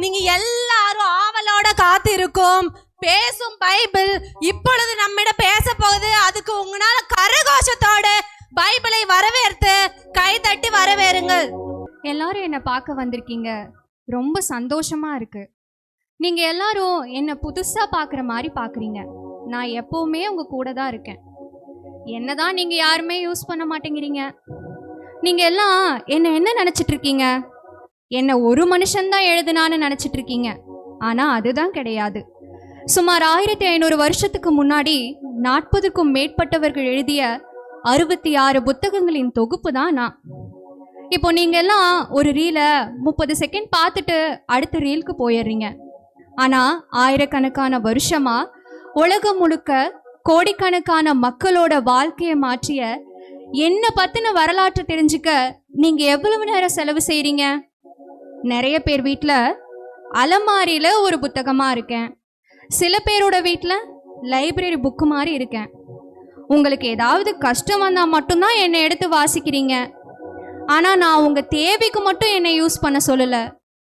நீங்க எல்லாரும் ஆவலோட காத்திருக்கும் பேசும் பைபிள் இப்பொழுது நம்மிடம் பேச போகுது. அதுக்கு உங்களால கரகோஷத்தோடு பைபிளை வரவேற்று கைத்தட்டி வரவேறுங்கள். எல்லாரும் என்னை பார்க்க வந்திருக்கீங்க, ரொம்ப சந்தோஷமா இருக்கு. நீங்க எல்லாரும் என்னை புதுசா பார்க்குற மாதிரி பார்க்குறீங்க. நான் எப்பவுமே உங்க கூட தான் இருக்கேன். என்னதான் நீங்க யாருமே யூஸ் பண்ண மாட்டேங்கிறீங்க. நீங்க எல்லாம் என்ன நினைச்சிட்டு இருக்கீங்க? என்ன ஒரு மனுஷன்தான் எழுதுனான்னு நினைச்சிட்டு இருக்கீங்க. ஆனா அதுதான் கிடையாது. சுமார் 1500 வருஷத்துக்கு முன்னாடி 40க்கும் மேற்பட்டவர்கள் எழுதிய 66 புத்தகங்களின் தொகுப்பு தான் நான். இப்போ நீங்க எல்லாம் ஒரு ரீலை 30 செகண்ட் பார்த்துட்டு அடுத்த ரீலுக்கு போயிடுறீங்க. ஆனா ஆயிரக்கணக்கான வருஷமா உலகம் முழுக்க கோடிக்கணக்கான மக்களோட வாழ்க்கையை மாற்றிய என்ன பத்தின வரலாற்றை தெரிஞ்சுக்க நீங்க எவ்வளவு நேரம் செலவு செய்றீங்க? நிறைய பேர் வீட்டில் அலமாரியில் ஒரு புத்தகமாக இருக்கேன், சில பேரோட வீட்டில் லைப்ரரி புக்கு மாதிரி இருக்கேன். உங்களுக்கு ஏதாவது கஷ்டம் வந்தால் மட்டும்தான் என்னை எடுத்து வாசிக்கிறீங்க. ஆனால் நான் உங்கள் தேவைக்கு மட்டும் என்னை யூஸ் பண்ண சொல்லலை,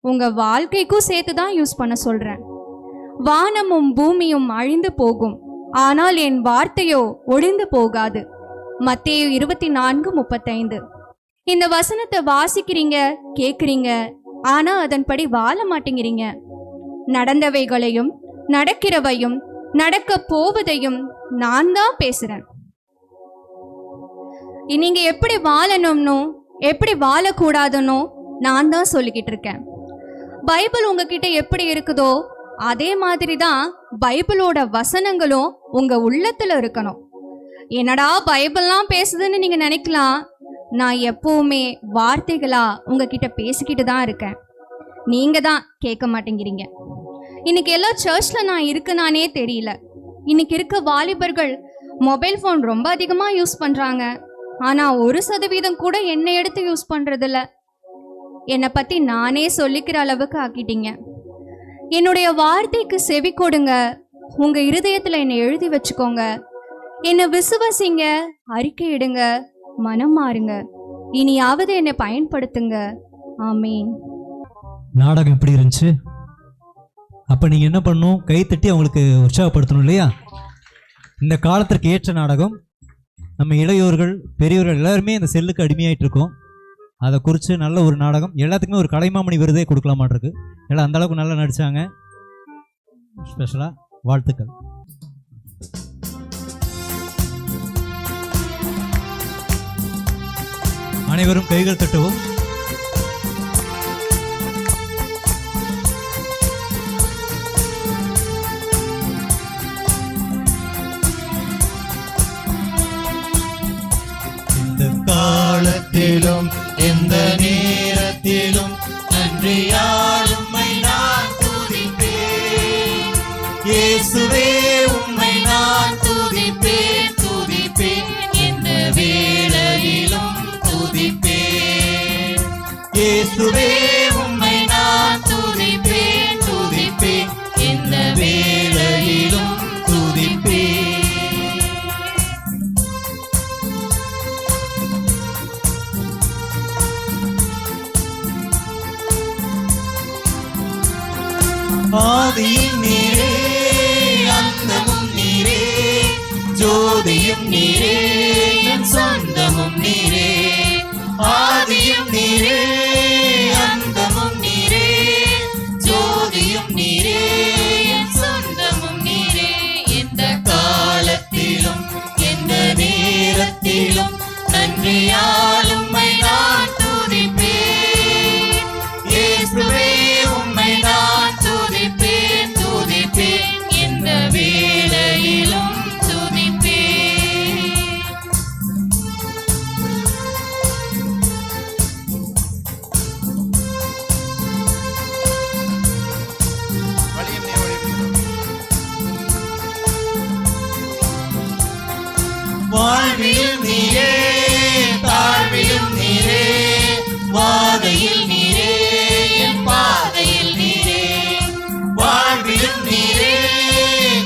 உங்கள் வாழ்க்கைக்கும் சேர்த்து தான் யூஸ் பண்ண சொல்கிறேன். வானமும் பூமியும் அழிந்து போகும், ஆனால் என் வார்த்தையோ ஒழிந்து போகாது. மத்தேயு 24:35. இந்த வசனத்தை வாசிக்கிறீங்க, கேட்குறீங்க, ஆனால் அதன்படி வாழ மாட்டேங்கிறீங்க. நடந்தவைகளையும் நடக்கிறவையும் நடக்க போவதையும் நான் தான் பேசுகிறேன். நீங்க எப்படி வாழணும்னோ எப்படி வாழக்கூடாதுன்னோ நான் தான் சொல்லிக்கிட்டு இருக்கேன். பைபிள் உங்ககிட்ட எப்படி இருக்குதோ அதே மாதிரி தான் பைபிளோட வசனங்களும் உங்க உள்ளத்துல இருக்கணும். என்னடா பைபிள்லாம் பேசுதுன்னு நீங்க நினைக்கலாம். நான் எப்பவுமே வார்த்தைகளா உங்ககிட்ட பேசிக்கிட்டு தான் இருக்கேன். நீங்க தான் கேட்க மாட்டேங்கிறீங்க. இன்னைக்கு எல்லா சர்ச்ல நான் இருக்குனானே தெரியல. இன்னைக்கு இருக்க வாலிபர்கள் மொபைல் ஃபோன் ரொம்ப அதிகமாக யூஸ் பண்ணுறாங்க. ஆனால் 1% கூட என்னை எடுத்து யூஸ் பண்ணுறதில்ல. என்னை பற்றி நானே சொல்லிக்கிற அளவுக்கு ஆக்கிட்டீங்க. என்னுடைய வார்த்தைக்கு செவி கொடுங்க. உங்கள் இருதயத்தில் என்னை எழுதி வச்சுக்கோங்க. என்னை விசுவாசிங்க, அறிக்கையிடுங்க, மனம் மாறுங்க. இனியாவது என்னை பயன்படுத்துங்க. ஆமீன். நாடகம் எப்படி இருந்துச்சு? அப்போ நீங்கள் என்ன பண்ணணும்? கைத்தட்டி அவங்களுக்கு உற்சாகப்படுத்தணும் இல்லையா? இந்த காலத்திற்கு ஏற்ற நாடகம். நம்ம இளையோர்கள் பெரியவர்கள் எல்லாருமே இந்த செல்லுக்கு அடிமையாயிட்டு இருக்கோம். அதை குறித்து நல்ல ஒரு நாடகம். எல்லாத்துக்குமே ஒரு கலைமாமணி விருதே கொடுக்கலாமாட்டிருக்கு. எல்லாம் அந்தளவுக்கு நல்லா நடித்தாங்க. ஸ்பெஷலாக வாழ்த்துக்கள். அனைவரும் கைகள் தட்டவும். இந்த காலத்திலும் எந்த நேரத்திலும் நன்றியால் உம்மை நான் துதிப்பேன். இயேசுவே உம்மை நான் துதிப்பேன், துதிப்பேன். எந்த வேளையிலும் துதிப்பேன். இயேசுவே உம்மை நான் துதிப்பேன், துதிப்பேன். எந்த வேளையிலும் துதிப்பேன். ஆதியும் நீரே, அந்தமும் நீரே, ஜோதியும் நீரே, என் சொந்தமும் நீரே. ஆதியும் நீரே, அந்தமும் நீரே, ஜோதியும் நீரே, என் சொந்தமும் நீரே. எந்த காலத்திலும் எந்த நேரத்திலும் நன்றியால் உம்மை நான் துதிப்பேன். இயேசுவே உம்மை நான் துதிப்பேன், துதிப்பேன். எந்த வேளையிலும் துதிப்பேன். வாழ்விலும் நீரே, தாழ்விலும் நீரே, வாதையில் நீரே, என் பாதையில் நீரே. வாழ்விலும் நீரே,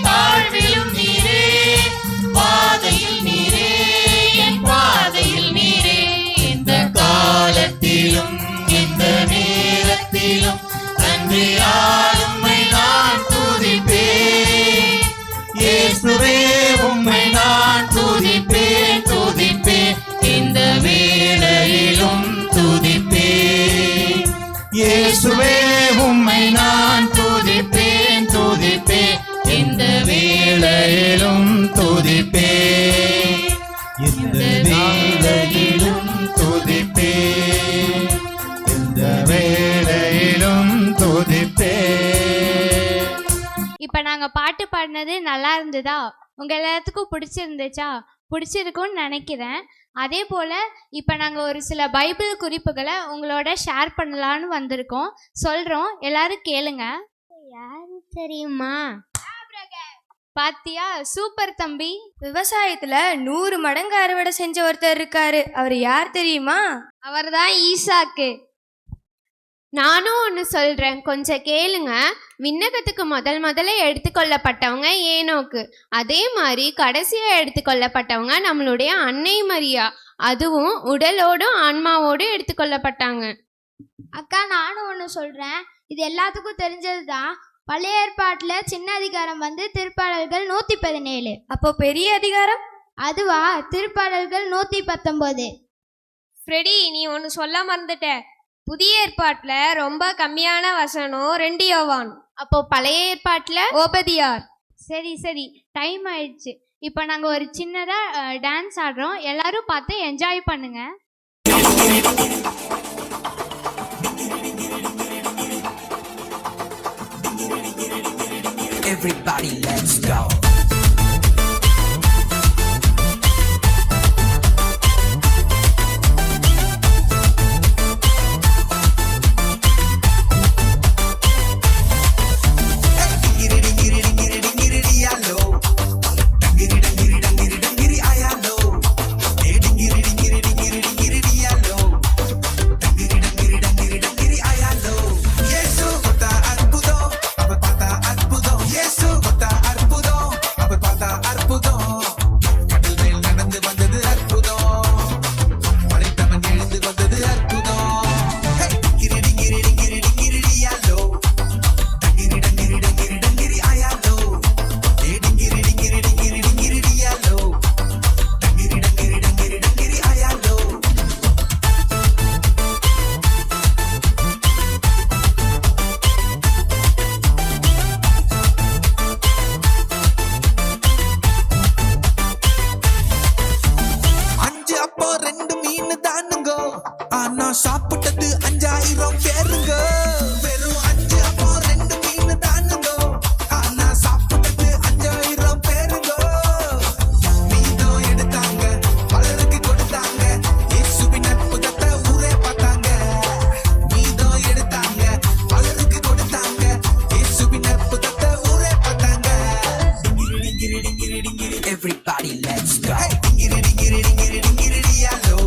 தாழ்விலும் நீரே, வாதையில் நீரே, என் பாதையில் நீரே. எந்த காலத்திலும் எந்த நேரத்திலும் நன்றியால் உம்மை நான் துதிப்பேன். இயேசுவே உம்மை நான் துதிப்பேன், துதிப்பேன். இந்த வேளையிலும் துதிப்பேன். இயேசுவே உம்மை நான் துதிப்பேன், துதிப்பேன். இந்த வேளையிலும் துதிப்பேன். இந்த வேளையிலும் துதிப்பேன். இந்த வேளையிலும் துதிப்பேன். இப்ப நாங்க பாட்டு பாடினது நல்லா இருந்ததா? உங்க எல்லாத்துக்கும் பிடிச்சிருந்துச்சா? பிடிச்சிருக்கும்னு நினைக்கிறேன். அதே போல இப்ப நாங்க ஒரு சில பைபிள் குறிப்புகளை உங்களோட ஷேர் பண்ணலான்னு வந்திருக்கோம். சொல்றோம், எல்லாரும் கேளுங்க. யாரு தெரியுமா? பாத்தியா, சூப்பர் தம்பி. விவசாயத்துல 100 மடங்கு அறுவடை செஞ்ச ஒருத்தர் இருக்காரு. அவர் யார் தெரியுமா? அவர்தான் ஈசாக்கு. நானும் ஒன்று சொல்றேன், கொஞ்சம் கேளுங்க. விண்ணகத்துக்கு முதல்ல எடுத்துக்கொள்ளப்பட்டவங்க ஏனோக்கு. அதே மாதிரி கடைசியா எடுத்துக்கொள்ளப்பட்டவங்க நம்மளுடைய அன்னை மரியா. அதுவும் உடலோடும் ஆன்மாவோடும் எடுத்துக்கொள்ளப்பட்டாங்க. அக்கா, நானும் ஒன்று சொல்றேன். இது எல்லாத்துக்கும் தெரிஞ்சதுதான். பழைய ஏற்பாட்டுல சின்ன அதிகாரம் வந்து திருப்பாடல்கள் 117. அப்போ பெரிய அதிகாரம் அதுவா? திருப்பாடல்கள் 119. ஃப்ரெடி, நீ ஒன்று சொல்ல மறந்துட்ட. புதிய ஏற்பாட்டுல ரொம்ப கம்மியான வசனம் 2 யோவான். அப்போ பழைய ஏற்பாட்டுல ஓபதியார். சரி சரி, டைம் ஆயிடுச்சு. இப்போ நாங்க ஒரு சின்னதா டான்ஸ் ஆடுறோம். எல்லாரும் பார்த்து என்ஜாய் பண்ணுங்க. Everybody, let's go. Dingiri dingiri dingiri ayalo. Dingiri dingiri நான் சாப்பிட்டது 5000 பேருங்க. வெறும் 5 அப்பம் 2 மீன் தானுங்க. நான் சாப்பிட்டது 5000 பேருங்க. மீதம் எடுத்தாங்க, பலருக்கு கொடுத்தாங்க. இயேசுவின் அற்புதத்தை ஊரே பார்த்தாங்க. மீதம் எடுத்தாங்க, பலருக்கு கொடுத்தாங்க. இயேசுவின் அற்புதத்தை ஊரே பார்த்தாங்க. டிங்கிரி டிங்கிரி டிங்கிரி everybody let's go. டிங்கிரி டிங்கிரி டிங்கிரி டிங்கிரி டியாலோ.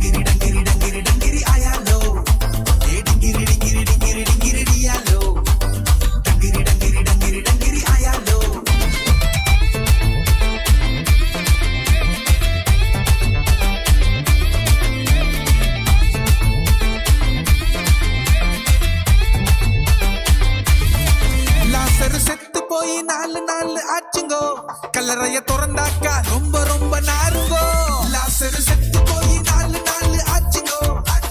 டிங்கிரி டிங்கிரி டிங்கிரி டிங்கிரி ஆயாலோ. டிங்கிரி டிங்கிரி டிங்கிரி டிங்கிரி டியாலோ. டிங்கிரி டிங்கிரி டிங்கிரி டிங்கிரி ஆயாலோ. லாசரு செத்து போய் 4 நாள் ஆச்சுங்கோ. கல்லறைய திறந்தாக்கா ரொம்ப ரொம்ப நாருங்கோ. லாசரு செத்து போய் 4 நாள் ஆச்சுங்கோ.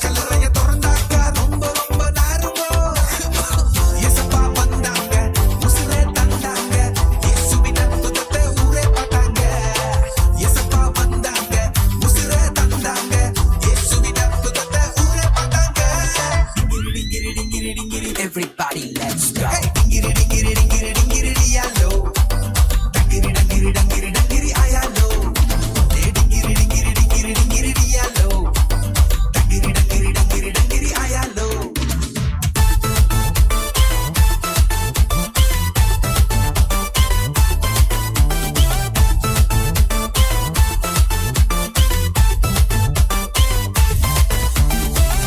கல்லறைய திறந்தாக்கா ரொம்ப ரொம்ப நாருங்கோ. இயேசப்பா வந்தாங்க, உசுரை தந்தாங்க. இயேசுவின் அற்புதத்தை ஊரே பார்த்தாங்க. இயேசப்பா வந்தாங்க, உசுரை தந்தாங்க. இயேசுவின் அற்புதத்தை ஊரே பார்த்தாங்க. டிங்கிரி டிங்கிரி டிங்கிரி everybody let's go. டிங்கிரி டிங்கிரி டிங்கிரி டிங்கிரி டியாலோ. டிங்கிரி டிங்கிரி டிங்கிரி டிங்கிரி ஆயாலோ. டிங்கிரி டிங்கிரி டிங்கிரி டிங்கிரி டியாலோ. டிங்கிரி டிங்கிரி டிங்கிரி டிங்கிரி ஆயாலோ.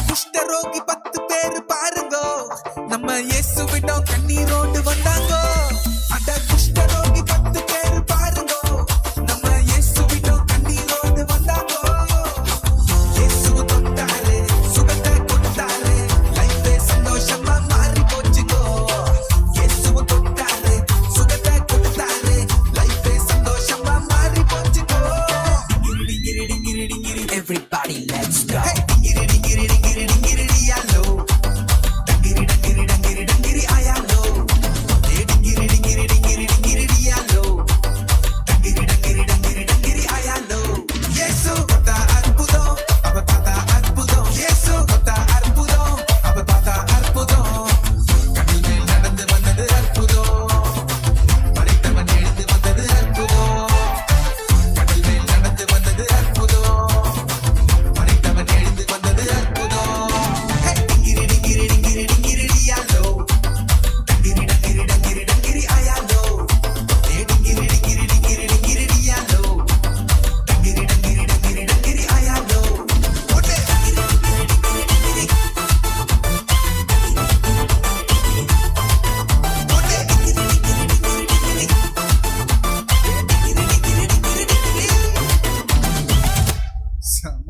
குஷ்டரோகி 10 பேரு பாருங்கோ. நம்ம இயேசுவிடம் கண்ணீரோடு வந்தாங்கோ. அட குஷ்டரோகி 10 பேரு பாருங்கோ. நம்ம இயேசுவிடம் கண்ணீரோடு வந்தாங்கோ. இயேசு தொட்டாரு, சுகத்தை கொடுத்தாரு. லைஃபே சந்தோஷமா மாறி போச்சுங்கோ. இயேசு தொட்டாரு, சுகத்தை கொடுத்தாரு. லைஃபே சந்தோஷமா மாறி போச்சுங்கோ. டிங்கிரி டிங்கிரி டிங்கிரி everybody let's go. டிங்கிரி டிங்கிரி டிங்கிரி டிங்கிரி டியாலோ. டிங்கிரி டிங்கிரி டிங்கிரி டிங்கிரி ஆயாலோ. டிங்கிரி டிங்கிரி டிங்கிரி டிங்கிரி டியாலோ. டிங்கிரி டிங்கிரி டிங்கிரி டிங்கிரி ஆயாலோ. இயேசு பார்த்தா அற்புதம், அவ பார்த்தா அற்புதம். இயேசு பார்த்தா அற்புதம், அவ பார்த்தா அற்புதம். கடல் மேல் நடந்து வந்தது அற்புதம். மறைத்தவன் எழுந்து வந்தது அற்புதம். கடல் மேல் நடந்து வந்தது அற்புதம். மறைத்தவன் எழுந்து வந்தது அற்புதம். டிங்கிரி டிங்கிரி டிங்கிரி டிங்கிரி டியாலோ. டிங்கிரி டிங்கிரி டிங்கிரி டிங்கிரி ஆயாலோ. டிங்கிரி டிங்கிரி டிங்கிரி டிங்கிரி டியாலோ. டிங்கிரி டிங்கிரி டிங்கிரி டிங்கிரி ஆயாலோ. ஒட்டே டிங்கிரி டிங்கிரி டிங்கிரி டிங்கிரி. ஒட்டே டிங்கிரி டிங்கிரி டிங்கிரி டிங்கிரி. டிங்கிரி டிங்கிரி டிங்கிரி டிங்கிரி. சம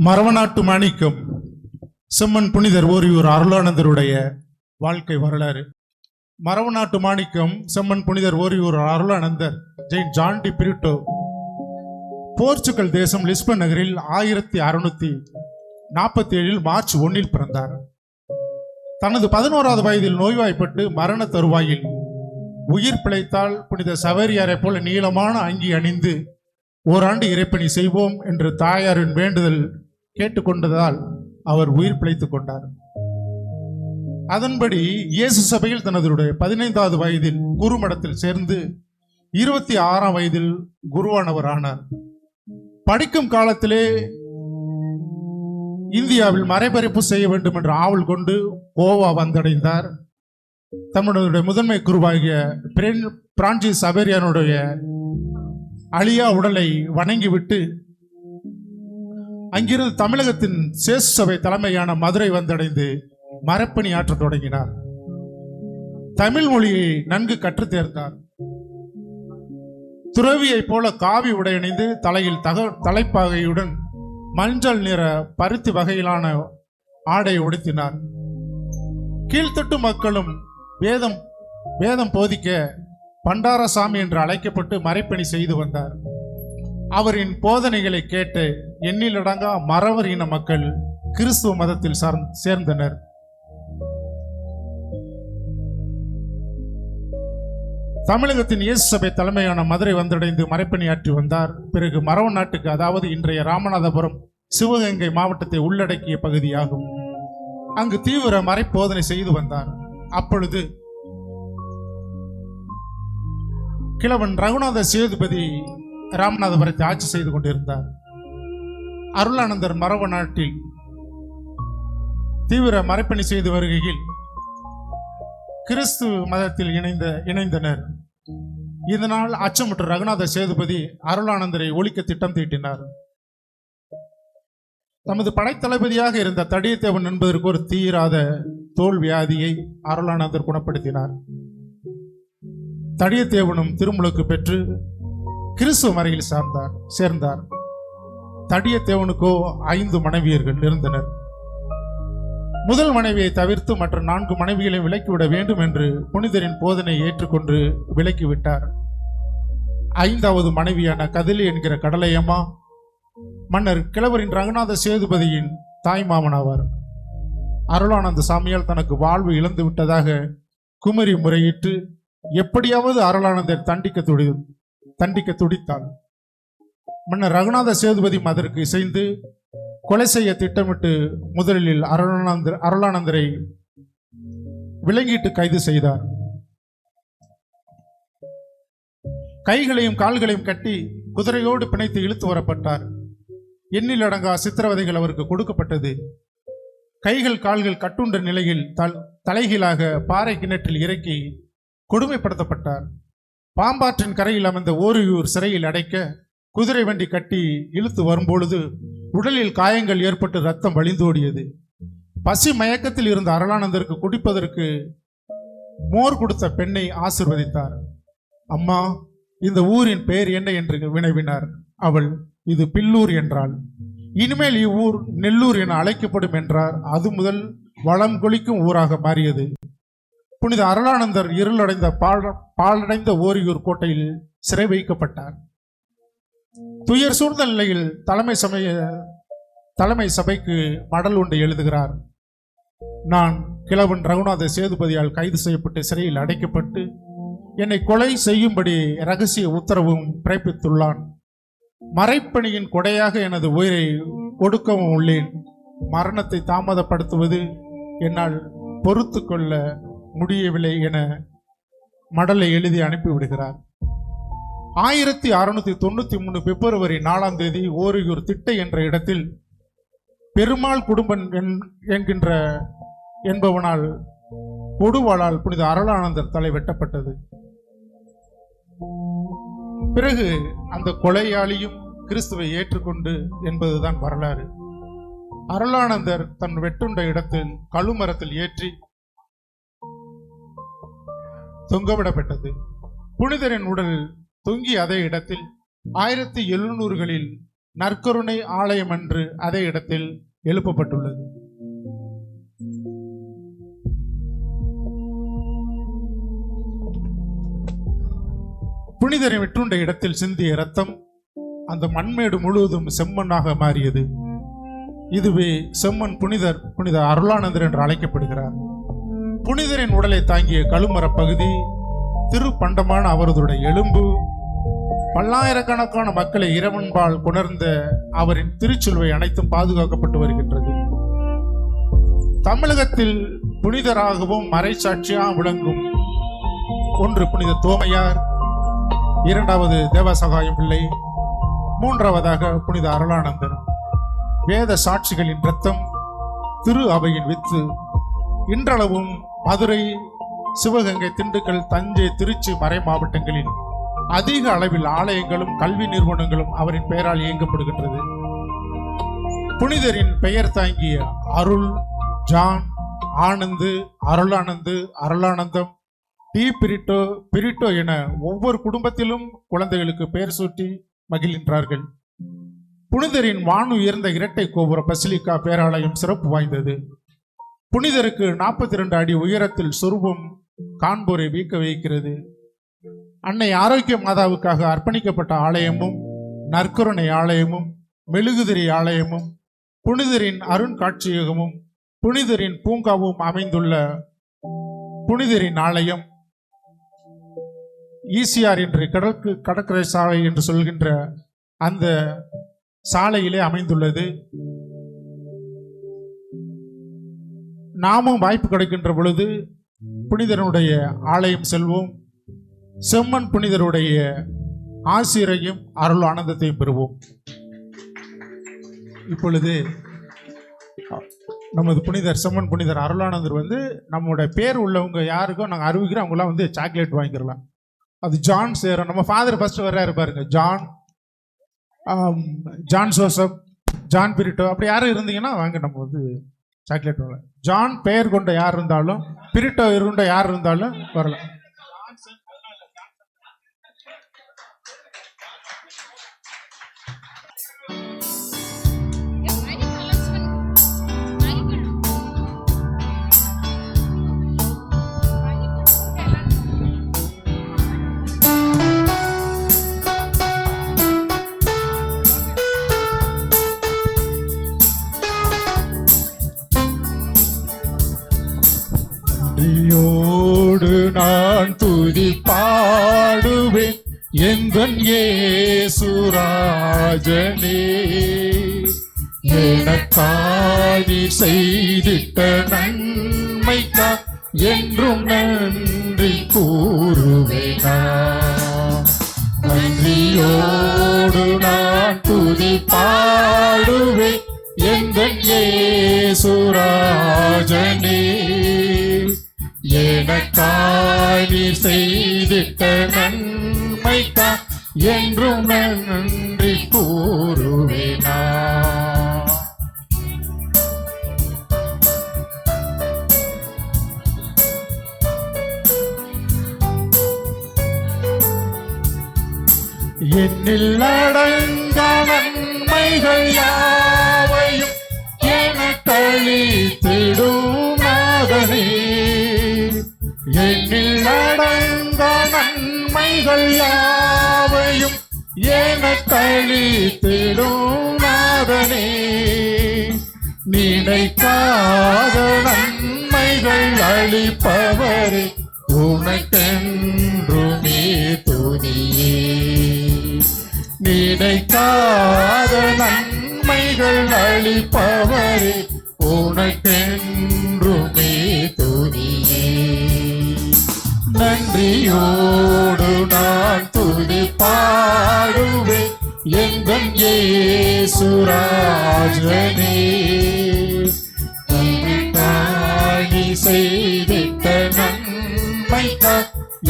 மரவநாட்டு மாணிக்கம் செம்மன் புனிதர் ஓரியூர் அருளானந்தருடைய வாழ்க்கை வரலாறு. மரவநாட்டு மாணிக்கம் செம்மன் புனிதர் ஓரியூர் அருளானந்தர் ஜெயின் ஜான் டி பிரிட்டோ போர்ச்சுகல் தேசம் லிஸ்பன் நகரில் 1647 மார்ச் 1 பிறந்தார். தனது 11வது வயதில் நோய்வாய்ப்பட்டு மரண தருவாயில் உயிர் பிழைத்தால் புனித சவேரியாரை போல நீளமான அங்கி அணிந்து ஓராண்டு இறைப்பணி செய்வோம் என்று தாயாரின் வேண்டுதல் கேட்டுக்கொண்டதால் அவர் உயிர் பிழைத்துக் கொண்டார். அதன்படி இயேசு சபையில் தனது 15வது வயதில் குருமடத்தில் சேர்ந்து 26ஆம் வயதில் குருவானவர் ஆனார். படிக்கும் காலத்திலே இந்தியாவில் மறைபரப்பு செய்ய வேண்டும் என்ற ஆவல் கொண்டு கோவா வந்தடைந்தார். தம்முடைய முதன்மை குருவாகிய பிரான்சிஸ் சவேரியானுடைய அழியா உடலை வணங்கிவிட்டு அங்கிருந்து தமிழகத்தின் சேசு சபை தலைமையான மதுரை வந்தடைந்து மரப்பணி ஆற்ற தொடங்கினார். தமிழ் மொழியை நன்கு கற்றுத் தேர்ந்தார். துறவியைப் போல காவி உடை அணிந்து தலையில் தலைப்பாகையுடன் மஞ்சள் நிற பருத்தி வகையிலான ஆடை உடுத்தினார். கீழ்த்தட்டு மக்களும் வேதம் போதிக்க பண்டாரசாமி என்று அழைக்கப்பட்டு மறைப்பணி செய்து வந்தார். அவரின் போதனைகளை கேட்டு எண்ணிலடங்கா மறவர் இன மக்கள் கிறிஸ்துவ மதத்தில் சேர்ந்தனர். தமிழகத்தின் இயேசு சபை தலைமையான மதுரை வந்தடைந்து மறைப்பணியாற்றி வந்தார். பிறகு மரவ நாட்டுக்கு, அதாவது இன்றைய ராமநாதபுரம் சிவகங்கை மாவட்டத்தை உள்ளடக்கிய பகுதியாகும், அங்கு தீவிர மறைப்போதனை செய்து வந்தார். அப்பொழுது கிழவன் ரகுநாத சேதுபதி ராமநாதபுரத்தை ஆட்சி செய்து கொண்டிருந்தார். அருளானந்தர் மரவ நாட்டில் தீவிர மறைப்பணி செய்து வருகையில் கிறிஸ்து மதத்தில் இணைந்தனர். இதனால் அச்சமுற்ற ரகுநாத சேதுபதி அருளானந்தரை ஒழிக்க திட்டம் தீட்டினார். தமது படைத்தளபதியாக இருந்த தடியத்தேவன் என்பதற்கு ஒரு தீராத தோல் வியாதியை அருளானந்தர் குணப்படுத்தினார். தடியத்தேவனும் திருமுழுக்கு பெற்று கிறிஸ்துவ மறையில் சேர்ந்தார். தடியத்தேவனுக்கோ 5 மனைவியர்கள் இருந்தனர். முதல் மனைவியை தவிர்த்து மற்ற 4 மனைவிகளை விலக்கிவிட வேண்டும் என்று புனிதரின் போதனை ஏற்றுக்கொண்டு விலக்கிவிட்டார். 5வது மனைவியான கதிலி என்கிற கடலையம்மா மன்னர் கிழவரின் ரகுநாத சேதுபதியின் தாய்மாமனாவார். அருளானந்த சாமியால் தனக்கு வாழ்வு இழந்து விட்டதாக குமரி முறையிட்டு எப்படியாவது அருளானந்தர் தண்டிக்க துடித்தாள். மன்னர் ரகுநாத சேதுபதி அதற்கு இசைந்து கொலை செய்ய திட்டமிட்டு முதலில் அருளானந்தரை விலங்கிட்டு கைது செய்தார். கைகளையும் கால்களையும் கட்டி குதிரையோடு பிணைத்து இழுத்து வரப்பட்டார். எண்ணிலடங்கா சித்திரவதைகள் அவருக்கு கொடுக்கப்பட்டது. கைகள் கால்கள் கட்டுண்ட நிலையில் தலைகீழாக பாறை கிணற்றில் இறக்கி கொடுமைப்படுத்தப்பட்டார். பாம்பாற்றின் கரையில் அமைந்த ஓரியூர் சிறையில் அடைக்க குதிரை வண்டி கட்டி இழுத்து வரும்பொழுது உடலில் காயங்கள் ஏற்பட்டு ரத்தம் வழிந்தோடியது. பசி மயக்கத்தில் இருந்த அருளானந்தருக்கு குடிப்பதற்கு மோர் கொடுத்த பெண்ணை ஆசிர்வதித்தார். அம்மா, இந்த ஊரின் பெயர் என்ன என்று வினவினார். அவள், இது பில்லூர் என்றாள். இனிமேல் இவ்வூர் நெல்லூர் என அழைக்கப்படும் என்றார். அது முதல் வளம் கொளிக்கும் ஊராக மாறியது. புனித அருளானந்தர் இருளடைந்த பாழடைந்த ஓரியூர் கோட்டையில் சிறை வைக்கப்பட்டார். துயர் சூழ்ந்த நிலையில் தலைமை சபைக்கு மடல் ஒன்று எழுதுகிறார். நான் கிழவன் ரகுநாத சேதுபதியால் கைது செய்யப்பட்டு சிறையில் அடைக்கப்பட்டு என்னை கொலை செய்யும்படி இரகசிய உத்தரவும் பிறப்பித்துள்ளான். மறைப்பணியின் கொடையாக எனது உயிரை கொடுக்கவும் உள்ளேன். மரணத்தை தாமதப்படுத்துவது என்னால் பொறுத்து கொள்ள முடியவில்லை என மடலை எழுதி அனுப்பிவிடுகிறார். 1693 பிப்ரவரி 4ஆம் தேதி ஓரியூர் திட்டை என்ற இடத்தில் பெருமாள் குடும்பன் என்பவனால் கொடுவாளால் புனித அருளானந்தர் தலை வெட்டப்பட்டது. பிறகு அந்த கொலையாளியும் கிறிஸ்துவை ஏற்றுக்கொண்டு என்பதுதான் வரலாறு. அருளானந்தர் தன் வெட்டுண்ட இடத்தில் கழுமரத்தில் ஏற்றி தொங்கவிடப்பட்டது. புனிதரின் உடல் தொங்கி அதே இடத்தில் 1700களில் நற்கருணை ஆலயம் என்று அதே இடத்தில் எழுப்பப்பட்டுள்ளது. புனிதரை வெற்றுண்ட இடத்தில் சிந்திய இரத்தம் அந்த மண்மேடு முழுவதும் செம்மண்ணாக மாறியது. இதுவே செம்மன் புனித அருளானந்தர் என்று அழைக்கப்படுகிறார். புனிதரின் உடலை தாங்கிய கழுமரப் பகுதி, திருப்பண்டமான அவரதுடைய எலும்பு, பல்லாயிரக்கணக்கான மக்களை இறைவன்பால் கொணர்ந்த அவரின் திருச்சிலுவை அனைத்தும் பாதுகாக்கப்பட்டு வருகின்றது. தமிழகத்தில் புனிதராகவும் மறைசாட்சியாக விளங்கும் ஒன்று புனித தோமையார், இரண்டாவது தேவசகாயம் பிள்ளை, மூன்றாவதாக புனித அருளானந்தர். வேத சாட்சிகளின் இரத்தம், திரு அவையின் வித்து. இன்றளவும் மதுரை, சிவகங்கை, திண்டுக்கல், தஞ்சை, திருச்சி மறை மாவட்டங்களில் அதிக அளவில் ஆலயங்களும் கல்வி நிறுவனங்களும் அவரின் பெயரால் இயங்கப்படுகின்றது. புனிதரின் பெயர் தாங்கிய அருள், ஜான், ஆனந்து, அருளானந்து, அருளானந்தம், டி பிரிட்டோ, பிரிட்டோ என ஒவ்வொரு குடும்பத்திலும் குழந்தைகளுக்கு பெயர் சூட்டி மகிழ்கின்றார்கள். புனிதரின் வானுயர்ந்த இரட்டை கோபுர பசிலிக்கா பேராலயம் சிறப்பு வாய்ந்தது. புனிதருக்கு 42 அடி உயரத்தில் சொரூபம் காண்போரை வீக்க வைக்கிறது. அன்னை ஆரோக்கிய மாதாவுக்காக அர்ப்பணிக்கப்பட்ட ஆலயமும், நற்கருணை ஆலயமும், மெழுகுதிரி ஆலயமும், புனிதரின் அருண்காட்சியகமும், புனிதரின் பூங்காவும் அமைந்துள்ள புனிதரின் ஆலயம் ஈசிஆர் என்று கடற்கரை சாலை என்று சொல்கின்ற அந்த சாலையிலே அமைந்துள்ளது. நாமும் வாய்ப்பு கிடைக்கின்ற பொழுது புனிதருடைய ஆலயம் செல்வோம். செம்மன் புனிதருடைய ஆசிரியையும் அருள் ஆனந்தத்தையும் பெறுவோம். இப்பொழுது நமது புனிதர் செம்மன் புனிதர் அருளானந்தர் நம்முடைய பேர் உள்ளவங்க யாருக்கும் நாங்கள் அறிவிக்கிறோம், அவங்களாம் சாக்லேட் வாங்கிக்கலாம். அது ஜான் சேரும். நம்ம ஃபாதர் ஃபர்ஸ்ட் வர்றாரு பாருங்க, ஜான் ஜோசப், ஜான் பிரிட்டோ, அப்படி யாரும் இருந்தீங்கன்னா வாங்க, நம்ம சாக்லேட் வாங்கலாம். ஜான் பெயர் கொண்ட யார் இருந்தாலும், பிரிட்டோ கொண்ட யார் இருந்தாலும் வரலாம். நான் துதி பாடுவேன் எந்தன் இயேசுராஜனே, எனக்காய் செய்திட்ட நன்மைக்கா என்றும் நன்றி கூறுவேனா. நன்றியோடு நான் துதி பாடுவேன் எந்தன் இயேசுராஜனே, எனக்காய் நீர் செய்திட்ட நன்மைக்கா என்றும் நன்றி கூறுவேனா. என்னில் அடங்கா நன்மைகள் யாவையும் எனக்களித்திடும் நாதனே, என்னில் அடங்கா நன்மைகள் யாவையும் எனக்களித்திடும் நாதனே, நினைக்காத நன்மைகள் அளிப்பவரே உனக்கென்றுமே துதியே. நினைக்காத நன்மைகள் அளிப்பவரே உனக்கென்றுமே துதியே. நன்றியோடு நான் துதி பாடுவேன் எங்கள் இயேசுராஜனே, நீ செய்திட்ட நன்மைக்கா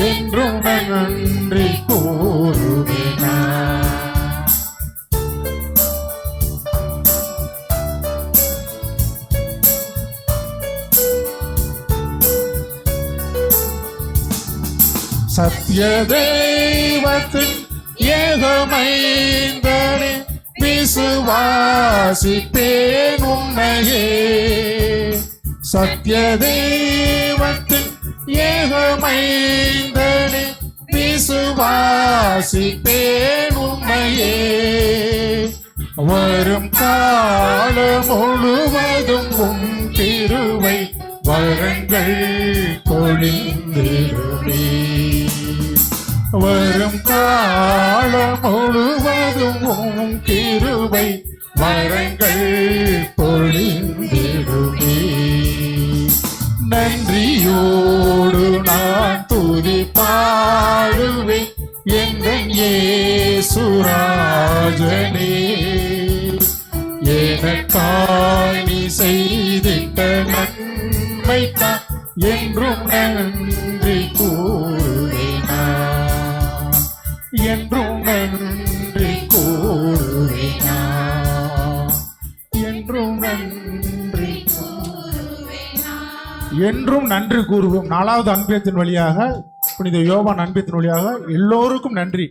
என்றும் நன்றி கூறுவேனா. சத்ய தெய்வத்தின் ஏகமைந்தனே, விசுவாசிப்பேன் உன்னையே. சத்ய தெய்வத்தின் ஏகமைந்தனே, விசுவாசிப்பேன் உன்னையே. வரும் காலம் முழுவதும் உன் திருவை வரங்கள் பொழிந்திடுமே. வரும் காலம் முழுவதும் உம் கிருபை வரங்கள் பொழிந்திடுமே. நன்றியோடு நான் துதி பாடுவேன் எங்கள் இயேசுராஜனே. எனக்காய் நீ செய்திட்ட நன்மைக்காய் என்றும் நன்றி கூறுவேனா, என்றும் நன்றி கூறுவேனா, என்றும் நன்றி என்றும் நன்றி கூறுவோம். 4வது அன்பியத்தின் வழியாக, புனித யோவான் அன்பியத்தின் வழியாக எல்லோருக்கும் நன்றி.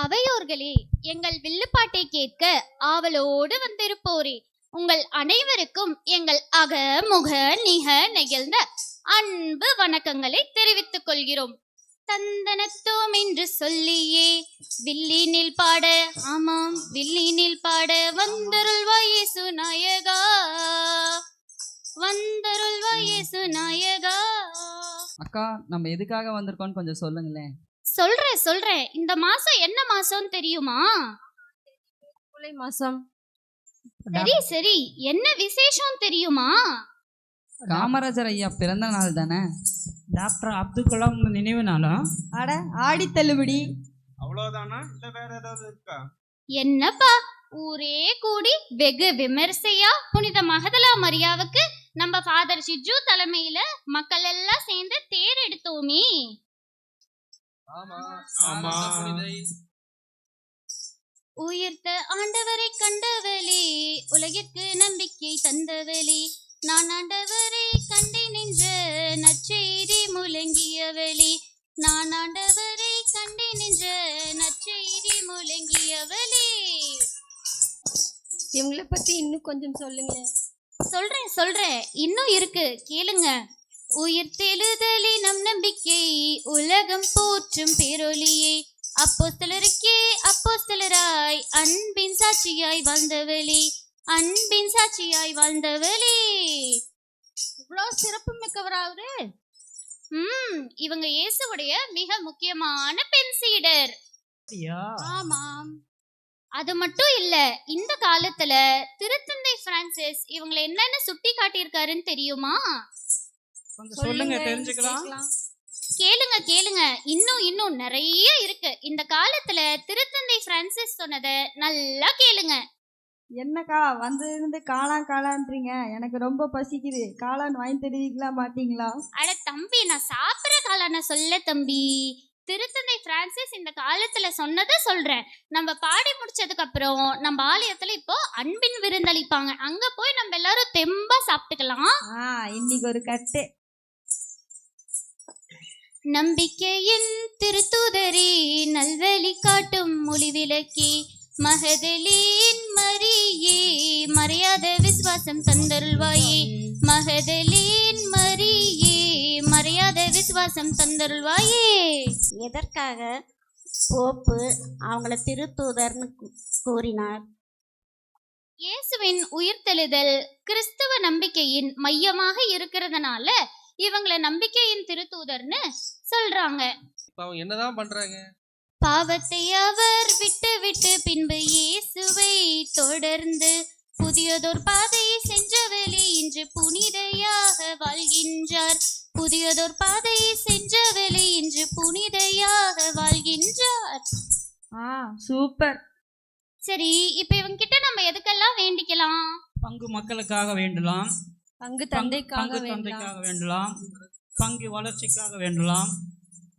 அவையோர்களே, எங்கள் வில்லுப்பாட்டை கேட்க ஆவலோடு வந்திருப்போரே, உங்கள் அனைவருக்கும் எங்கள் அகமுக நிக நெகிழ்ந்த அன்பு வணக்கங்களை தெரிவித்துக் கொள்கிறோம். தந்தனத்தோம் என்று சொல்லியே வில்லினில் பாட, ஆமாம் வில்லினில் பாட வந்தருள்வாய் இயேசு நாயகா, வந்தருள்வாய் இயேசு நாயகா. அக்கா, நம்ம எதுக்காக வந்திருக்கோம்னு கொஞ்சம் சொல்லுங்களேன். சொல்றேன். இந்த மாசம் என்ன மாசம் தெரியுமா? ஜூலை மாசம். சரி, என்ன விசேஷம் தெரியுமா? காமராஜர் ஐயா பிறந்த நாள் தானே. டாக்டர் அப்துல் கலாம் நினைவு நாளா? அட, ஆடி தள்ளுபடி. அவ்வளவுதானா, இல்ல வேற ஏதாவது இருக்கா? என்னப்பா, ஊரே கூடி வெகு விமர்சையா புனித மகதலா மரியாவுக்கு நம்ம ஃபாதர் சிஜு தலைமையில மக்கள் எல்லாம் சேர்ந்து தேர் எடுத்தோமே. உயிர்த்த ஆண்டவரை கண்டவளே, உலகிற்கு நம்பிக்கை தந்தவளே, நான் ஆண்டவரை கண்டே நின்ற நற்செய்தி முழங்கியவளே, நான் ஆண்டவரை கண்டே நின்ற நற்செய்தி முழங்கியவளே. இவங்கள பத்தி இன்னும் கொஞ்சம் சொல்லுங்களேன். சொல்றேன், இன்னும் இருக்கு, கேளுங்க. உயிர் தெழுதலே நம் நம்பிக்கை, உலகம் போற்றும் பேரொளியே, அப்போஸ்தலருக்கே அப்போஸ்தலராய் அன்பின் சாட்சியாய் வாழ்ந்தவளே, அன்பின் சாட்சியாய் வாழ்ந்தவளே. இவ்வளவு சிறப்பு மிக்கவராவது. இவங்க இயேசுவுடைய மிக முக்கியமான பெண் சீடர். ஆமாம், அது மட்டும் இல்ல, இந்த காலத்துல திருத்தந்தை பிரான்சிஸ் இவங்களை என்னன்னு சுட்டி காட்டியிருக்காருன்னு தெரியுமா? சொல்லுங்க, தெரிஞ்சுக்கலாம். கேளுங்க, இன்னும் நிறைய இருக்கு. இந்த காலத்துல திருத்தந்தை பிரான்சிஸ் சொன்னதை நல்லா கேளுங்க. என்னக்கா வந்து காளான்றீங்க? எனக்கு ரொம்ப பசிக்குது, காளான் வாங்கி தருவீங்களா மாட்டீங்களா? அட தம்பி, நான் சாப்பிட்ற காளான சொல்ல தம்பி. திருத்தந்தை பிரான்சிஸ் இந்த காலத்துல சொன்னதை சொல்றேன். நம்ம பாடி முடிச்சதுக்கு அப்புறம் நம்ம ஆலயத்துல இப்போ அன்பின் விருந்தளிப்பாங்க, அங்க போய் நம்ம எல்லாரும் தெம்பா சாப்பிட்டுக்கலாம். இன்னைக்கு ஒரு கட்டு. நம்பிக்கையின் திருத்தூதரே, நல்வழி காட்டும் மொழி விளக்கே, மகதலேன் மரியே, மறையாத விசுவாசம் தந்தருள்வாயே, மகதலேன் மரியே, மறையாத விசுவாசம் தந்தருள்வாயே. எதற்காக போப்பு அவங்கள திருத்தூதர்னு கூறினார்? இயேசுவின் உயிர்த்தெழுதல் கிறிஸ்தவ நம்பிக்கையின் மையமாக இருக்கிறதுனால இவங்களை நம்பிக்கையின் திருத்தூதர்னு சொல்றாங்க. அவங்க என்னதான் பண்றாங்க? பாவத்தை அவர் விட்டு பின்பு இயேசுவை தொடர்ந்து புதியதோர் பாதையை சென்றவளே, இன்று புனிதையாக வாழ்கின்றார். புதியதோர் பாதையை சென்றவளே, இன்று புனிதையாக வாழ்கின்றார். சூப்பர். சரி, இப்ப இவங்க கிட்ட நம்ம எதுக்கெல்லாம் வேண்டிக்கலாம்? பங்கு மக்களுக்காக வேண்டலாம், பங்கு தந்தைக்காக வேண்டலாம், பங்கு வளர்ச்சிக்காக வேண்டலாம்,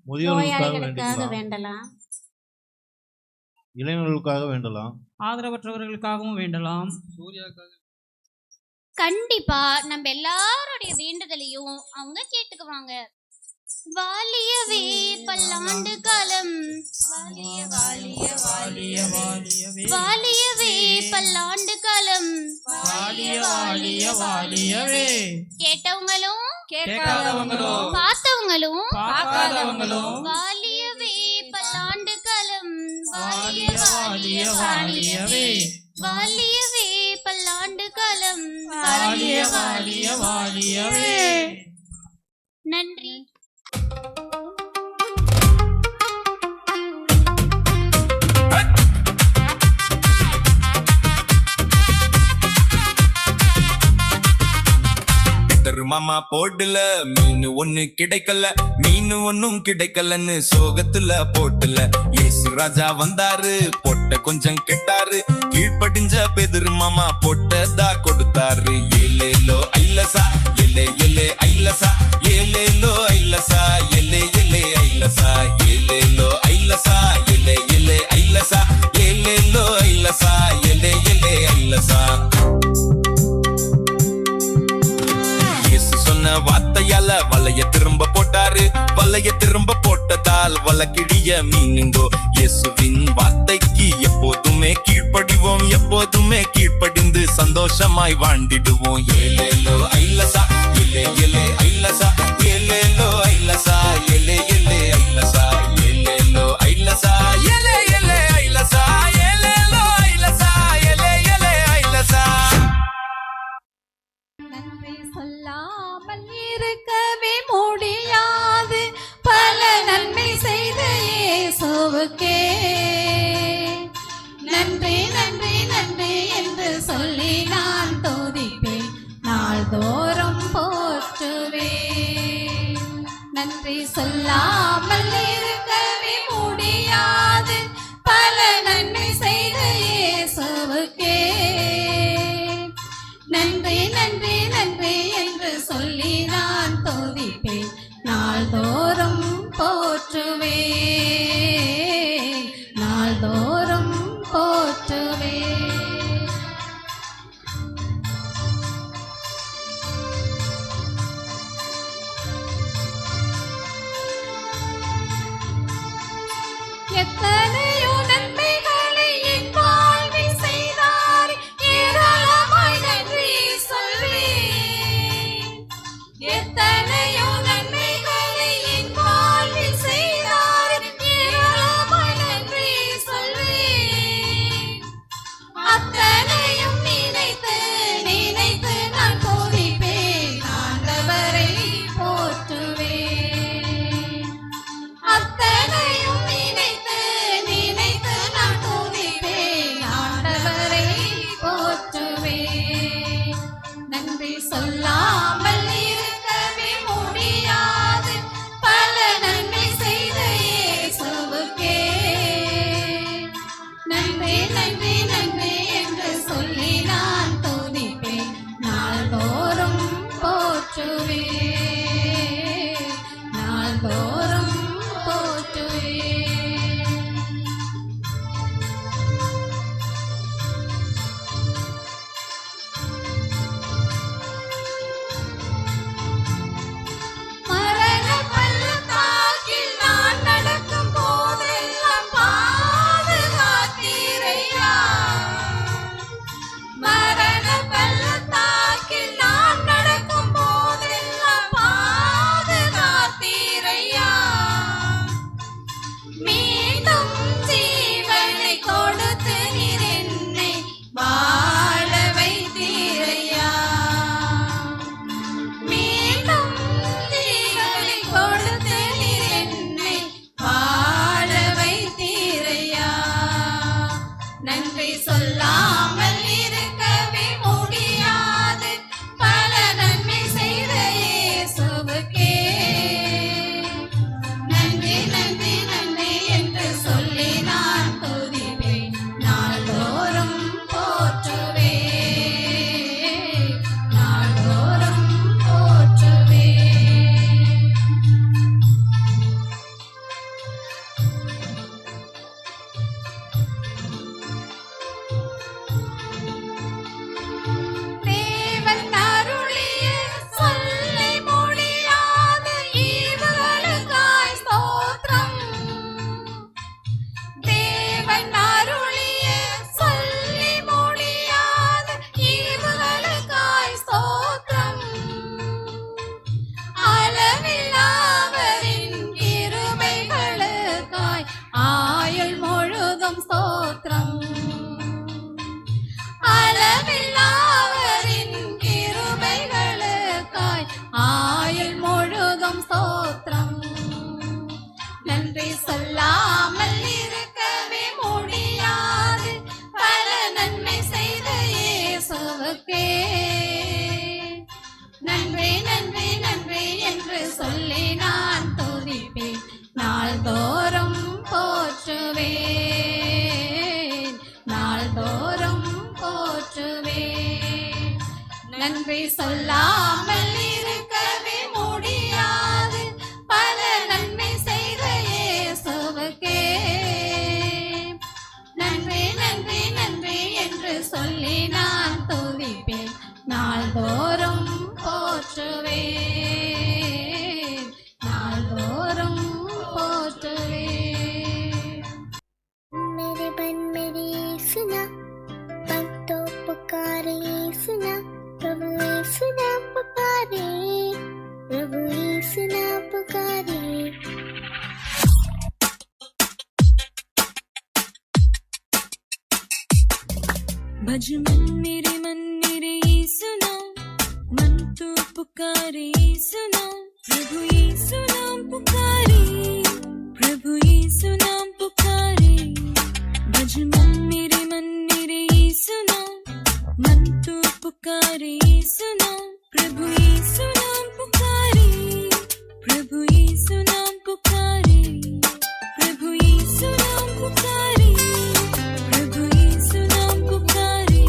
நோயாளிகளுக்காக வேண்டலாம், இளைஞர்களுக்காக வேண்டலாம், ஆதரவற்றவர்களுக்காகவும் வேண்டலாம். கண்டிப்பா நம்ம எல்லாருடைய வேண்டுதலையும் அவங்க கேட்டுக்குவாங்க. வாலியவே பல்லாண்டு காலம், வாலியவே பல்லாண்டு காலம், கேட்டவங்களும் பார்த்தவங்களும் வாலியவே பல்லாண்டு காலம், வாலியவே பல்லாண்டு காலம் வாழிய வாழிய வாழியவே. நன்றி. மாமா போட்டுல மீன் ஒண்ணு கிடைக்கல, மீன் ஒன்னும் கிடைக்கலன்னு சோகத்துல போட்டுல இயேசு ராஜா வந்தாரு, பொட்ட கொஞ்சம் கெட்டாரு, கீழ்படிஞ்ச பெதிரு மாமா பொட்டதா கொடுத்தாரு. ஏலேலோ ஐலசா எலே எலே ஐலசா, ஏலேலோ ஐலசா எலே எலே ஐலசா, ஏலேலோ ஐலசா எலே எலே ஐலசா, ஏலேலோ ஐலசா எலே எலே ஐலசா. வார்த்தையால வலைய திரும்ப போட்டாரு, வலைய திரும்ப போட்டதால் வலக்கிடிய மீனுங்கோ. இயேசுவின் வார்த்தைக்கு எப்போதுமே கீழ்ப்படிவோம், எப்போதுமே கீழ்ப்படிந்து சந்தோஷமாய் வாழ்ந்திடுவோம். ஏலேலோ ஐலசா எலே எலே ஐலசா, ஏலேலோ ஐலசா எலே எலே ஐலசா, ஏலேலோ ஐலசா எலே எலே ஐலசா, ஏலேலோ ஐலசா எலே எலே ஐலசா. நன்றி சொல்லாமல் இருக்கவே முடியாது, பல நன்மை செய்த இயேசுவுக்கே நன்றி நன்றி நன்றி என்று சொல்லி நான் துதிப்பேன், நாள்தோறும் போற்றுவேன். நன்றி சொல்லாமல் இருக்கவே முடியாது, பல நன்மை செய்த இயேசுவுக்கே நன்றி நன்றி நன்றி என்று சொல்லி நான் துதிப்பேன், நாள்தோறும் போற்றுவேன், நாள்தோறும் போற்றுவேன். எத்தனையோ நன்மைகளை என் வாழ்வில் செய்தார், ஏராளமாய் நன்றி சொல்வேன். எத்தனையோ நன்மைகளை என் வாழ்வில் செய்தார், ஏராளமாய் சொல்லாமல் இருக்கவே முடியாது பல நன்மை செய்த இயேசுவுக்கே நன்றி நன்றி நன்றி என்று சொல்லி நான் துதிப்பேன் நாள்தோறும் போற்றுவேன் நாள்தோறும் போற்றுவேன் நன்றி சொல்லாமல் இருக்கவே முடியாது பல நன்மை செய்த இயேசுவுக்கே நன்றி நன்றி நன்றி என்று சொல்லி நான் துதிப்பேன் நாள்தோறும் போற்றுவேன் நாள்தோறும் போற்றுவேன் मेरे बन मेरी सुना पग तो पुकारे सुना प्रभु सुना पुकारे प्रभु सुना पुकारे भज मन मेरे सुना मन तो पुकारे सुना प्रभु यीशु नाम पुकारे प्रभु यीशु नाम पुकारे भज मन मेरे यीशु नाम मन तो पुकारे सुना प्रभु यीशु नाम पुकारे प्रभु यीशु नाम पुकारे प्रभु यीशु नाम पुकारे प्रभु यीशु नाम पुकारे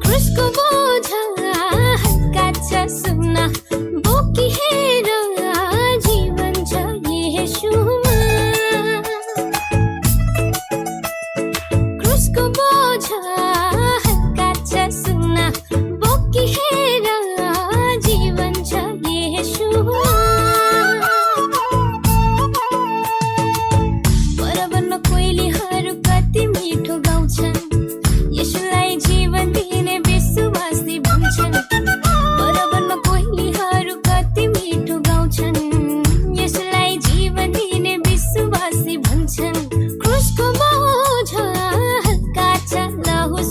क्रूस को बोझा हल्का सा सुना वो की है रंगा जीवन जा यीशु क्रूस को बोझा हल्का सा सुना वो की है रंगा जीवन जा यीशु बराबरमा कोइली हरू कति मिठो गाउँछन् यसुलाई जीवन दिने विश्वासी भन्छन् बराबरमा कोइलीहरू कति मिठो गाउँछन् यसुलाई जीवन दिने विश्वासी भन्छन् क्रूसको बोझ हल्का छ लहु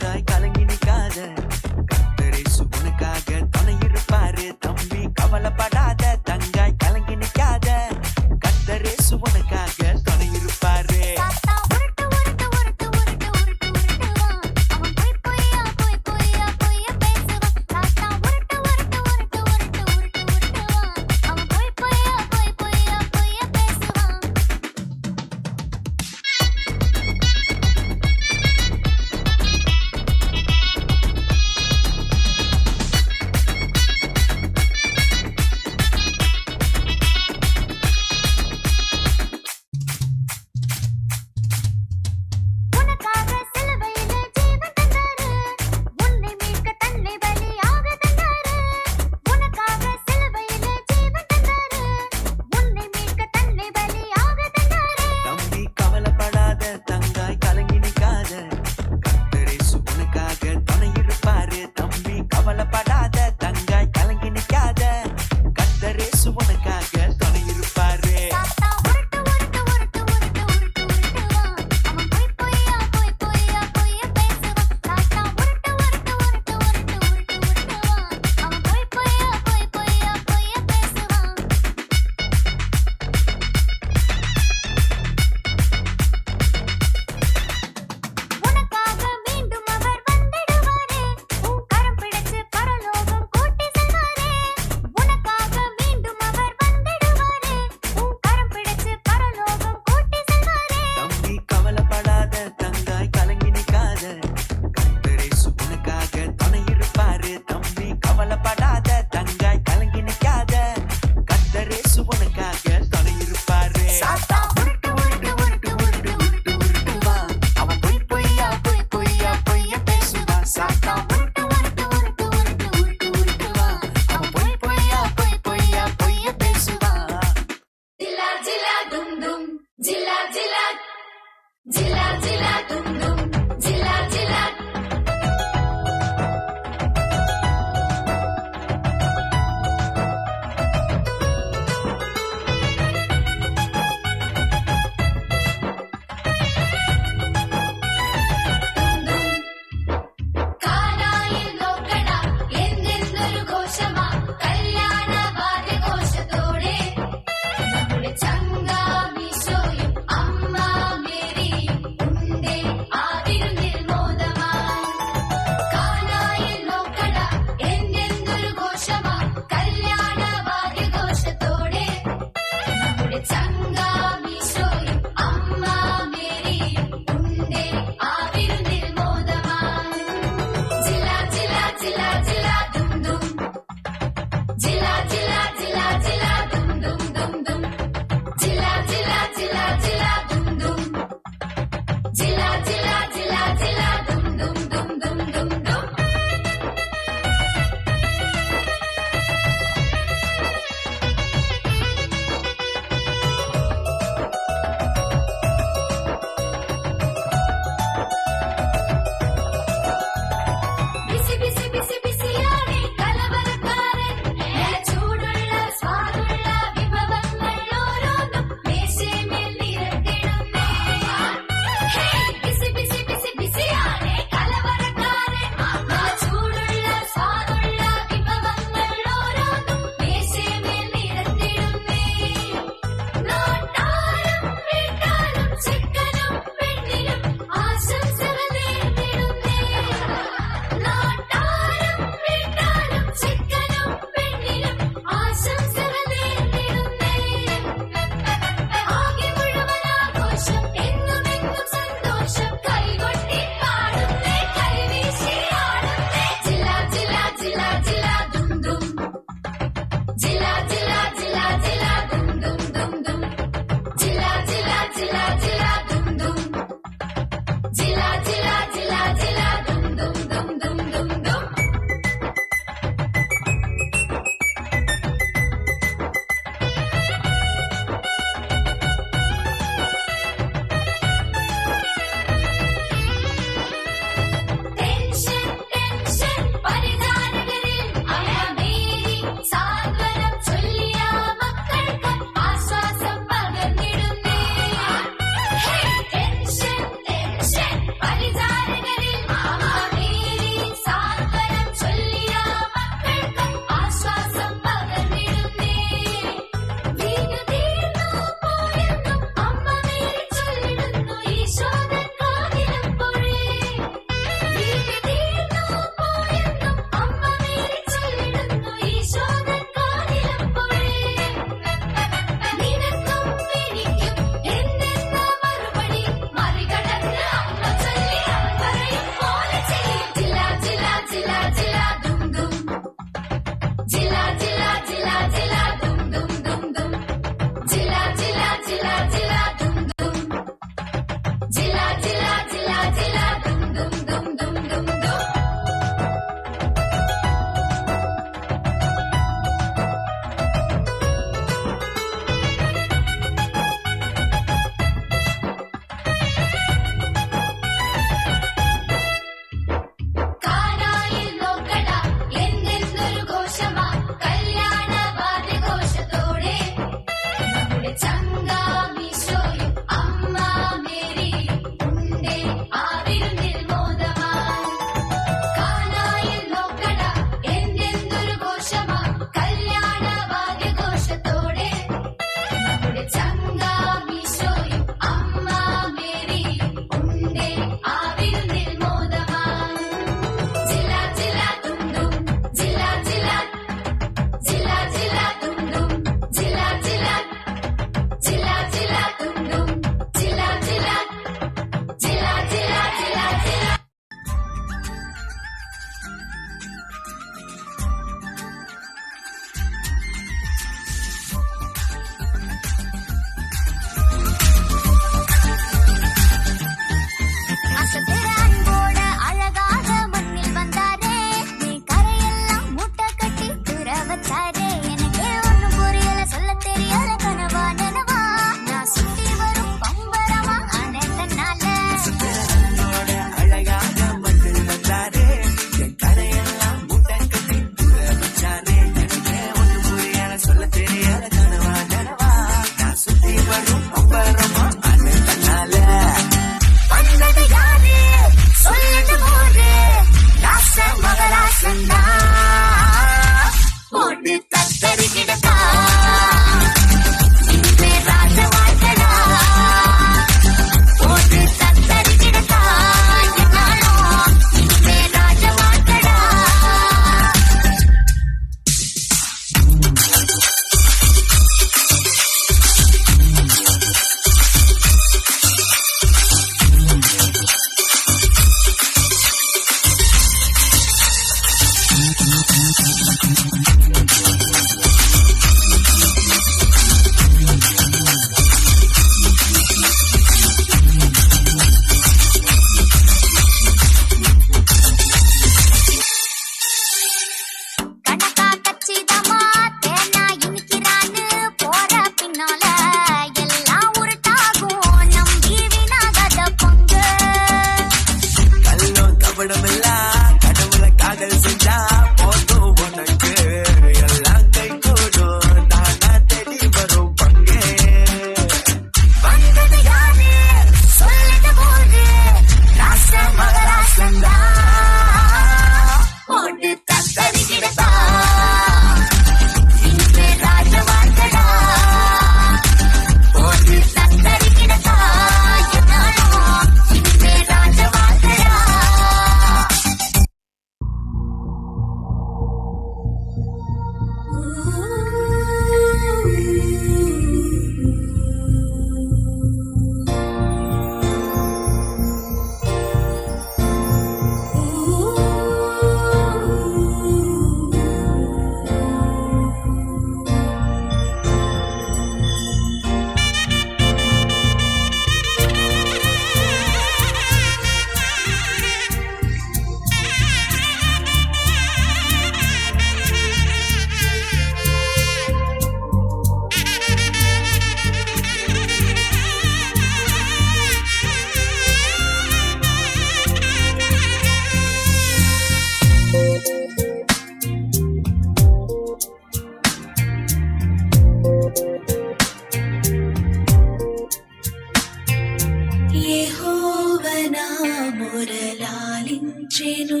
గణించెను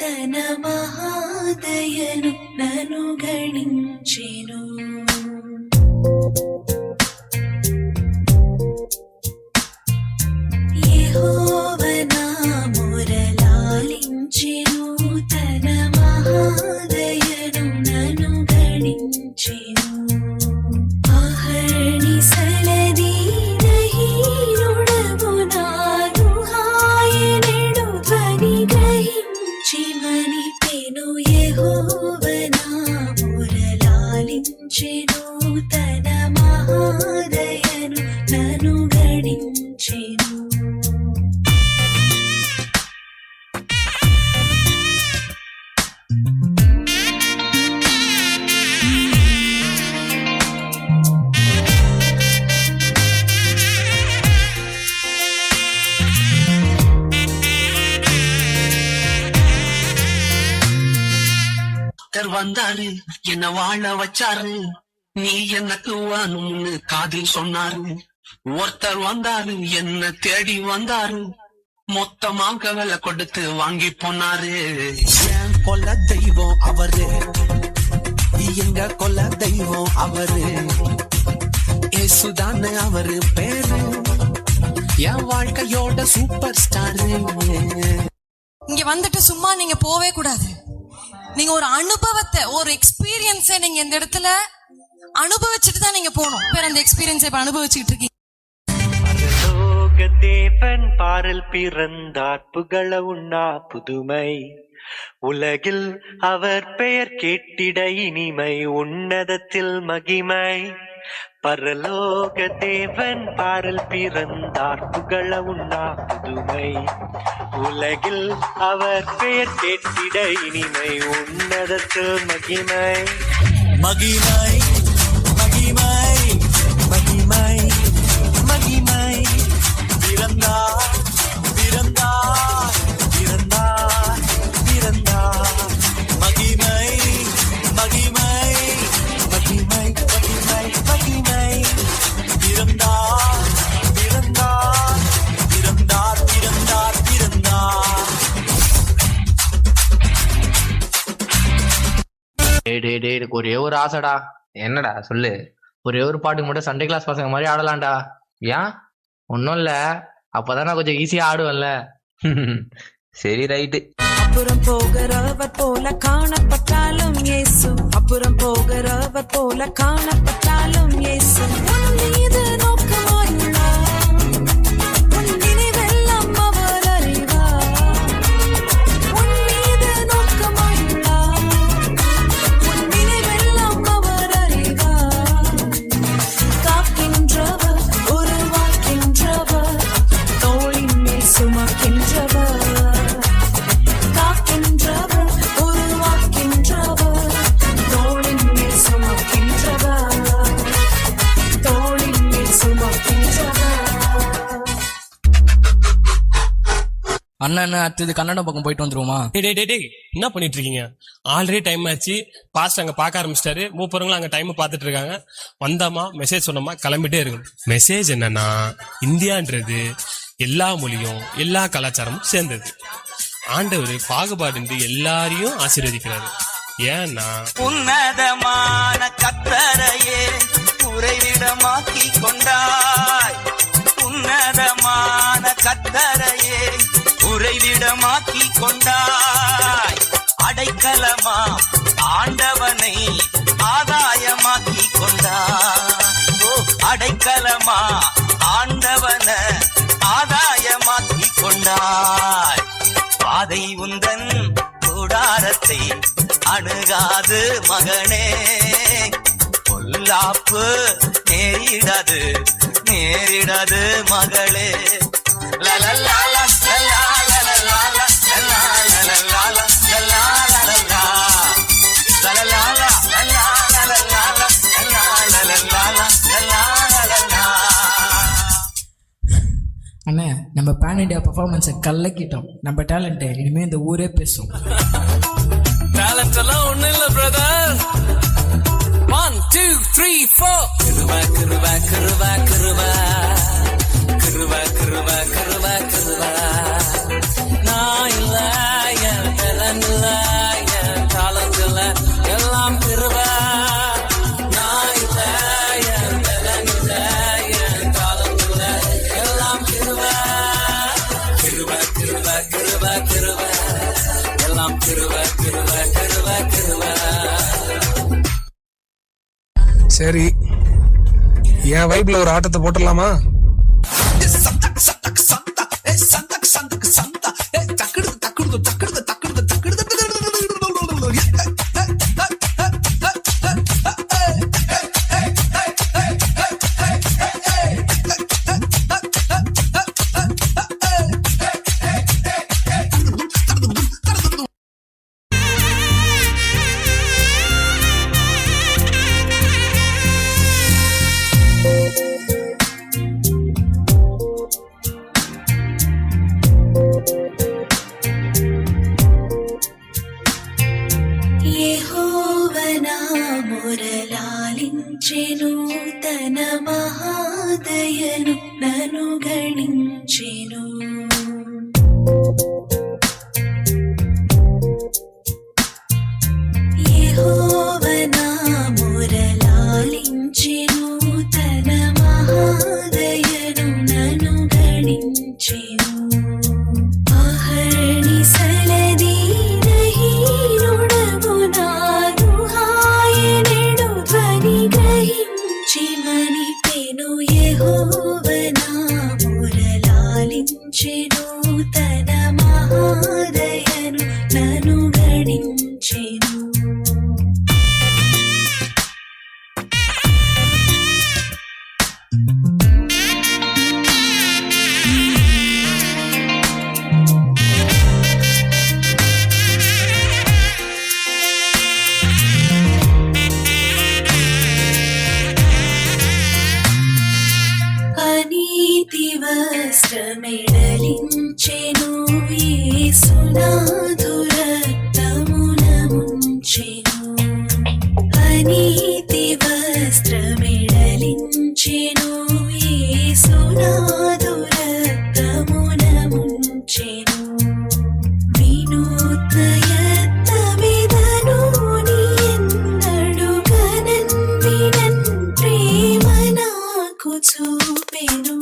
తన మహాదయను నను గణించెను. యెహోవ నా మొరలాలించెను తన మహాదయను నను గణించెను. అహర్నిశలదీనహీనుడగు నాను హాయనెడు ధ్వని గ్రహించి మనిపెను. యెహోవ నా మొరలాలించెను తన మహాదయను నను గణించెను. வந்தாரு என்ன வாழ வச்சாரு, நீ எனக்கு வாணும்னு காதில் சொன்னாரு. ஒருத்தர் வந்தாரு என்ன தேடி வந்தாரு, மொத்தமாக விலை கொடுத்து வாங்கி போனாரு. என் கொல்ல தெய்வம் அவரு, எங்க கொல்ல தெய்வம் அவரு, ஏசுதானே அவரு பேரு, என் வாழ்க்கையோட சூப்பர் ஸ்டாரு. இங்க வந்துட்டு சும்மா நீங்க போவே கூடாது. நீங்க ஒரு அனுபவத்தை, ஒரு எக்ஸ்பீரியன்ஸை நீங்க இந்த இடத்துல அனுபவிச்சுட்டு தான் நீங்க போகணும். பேர் அந்த எக்ஸ்பீரியன்ஸை இப்ப அனுபவிச்சுட்டு இருக்கீங்க. தேவன் பாரல் பிறந்தார், புகழ உண்ணா புதுமை, உலகில் அவர் பெயர் கேட்டிட இனிமை, உன்னதத்தில் மகிமை. பரலோக தேவன் பாரல் பிறந்தார், புகழ உண்ணா புதுமை, உலகில் அவர் பெயர் கேட்டிட இனிமை, உன்னதத்தில் மகிமை. மகிமை மகிமை மகிமை மகிமை. பிறந்தார் பிறந்தார் பிறந்தார் பிறந்தார். மகிமை மகிமை மகிமை மகிமை மகிமை. பிறந்தார் பிறந்தார் பிறந்தார் பிறந்தார் பிறந்தார். எனக்கு ஒரே ஒரு ஆசைடா. என்னடா சொல்லு. ஒரே ஒரு பாட்டுக்கு மட்டும் சண்டே கிளாஸ் பசங்க மாதிரி ஆடலாம்டா. ஏன்? ஒன்றும் இல்லை, அப்பதான் நான் கொஞ்சம் ஈஸியா ஆடுவேன்ல. சரி ரைட்டு. அப்புறம் போகிறவர் போல காணப்பட்டாலும் இயேசு, அப்புறம் போகிறவர் போல காணப்பட்டாலும் இயேசு உன் மீது நோக்கமாயுள்ளார். உன் நினைவெல்லாம் அவர் அறிவார். உன் மீது நோக்கமாயுள்ளார். உன் நினைவெல்லாம் அவர் அறிவார். காக்கின்றவர், உருவாக்கின்றவர், தோளின் மேல் சுமக்கின்றவர். காக்கின்றவர், உருவாக்கின்றவர், தோளின் மேல் சுமக்கின்றவர். தோளின் மேல் சுமக்கின்றவர். அண்ணன் அடுத்தது கன்னடம் பக்கம் போயிட்டு வந்துருவோமா? டேய் என்ன பண்ணிட்டு இருக்கீங்க? ஆல்ரெடி டைம் ஆச்சு. பாஸ்ட் அங்க பார்க்க ஆரம்பிச்சிட்டாரு. மூப்பவங்களும் அங்க டைம் பார்த்துட்டு இருக்காங்க. வந்தாமா மெசேஜ் சொன்னோமா கிளம்பிட்டே இருக்கணும். மெசேஜ் என்னன்னா, இந்தியான்றது எல்லா மொழியும் எல்லா கலாச்சாரமும் சேர்ந்தது. ஆண்டவர் பாகுபாடு எல்லாரையும் ஆசீர்வதிக்கிறாரு. ஏன்னா உன்னதமான கத்தரையே உறைவிடமாக்கி கொண்டாய். உன்னதமான கத்தரையே உறைவிடமாக்கி கொண்டாய். அடைக்கலமா ஆண்டவனை ஆதாயமாக்கி கொண்டாய். அடைக்கலமா ஆண்டவன ஆதாயமாக்கி கொண்டாய். பாதை உந்தன் கூடாரத்தை அணுகாது மகனே, பொல்லாப்பு நேரிடாது நேரிடாது மகளே. லலலாலா, லலலாலா, லலலாலா, லலலாலா, லலலாலா, லலலாலா, லலலாலா, லலலாலா. அண்ணே, நம்ம பேன் இண்டியா பர்ஃபார்மன்ஸை கலக்கிட்டோம். நம்ம டேலண்ட்டை இனிமே இந்த ஊரே பேசும். டேலண்ட் எல்லாம் ஒண்ணும் இல்ல பிரதர். 1 2 3 4. கிருபா கிருபா கிருபா கிருபா கிருபா கிருபா கிருபா கிருபா. நான் இல்ல சரி, என் வைப்ல ஒரு ஆட்டத்தை போட்டுடலாமா? యెహోవనా మురలాలించెను, తన మహాదయను నన్ను గణించెను. యెహోవనా మురలాలించెను, తన మహాదయను నన్ను గణించెను. తన మహాదయను నన్ను గణించెను. అనీతి వస్త్రమెడలించెను, యేసునాథు రక్తమున ముంచెను. అనీతి వస్త్రమెడలించెను, యేసునాథు రక్తమున ముంచెను. వినూత్న యత్నమిదను నీ ఎన్నడు గనన్ వినన్ ప్రేమ నాకు చూపెను.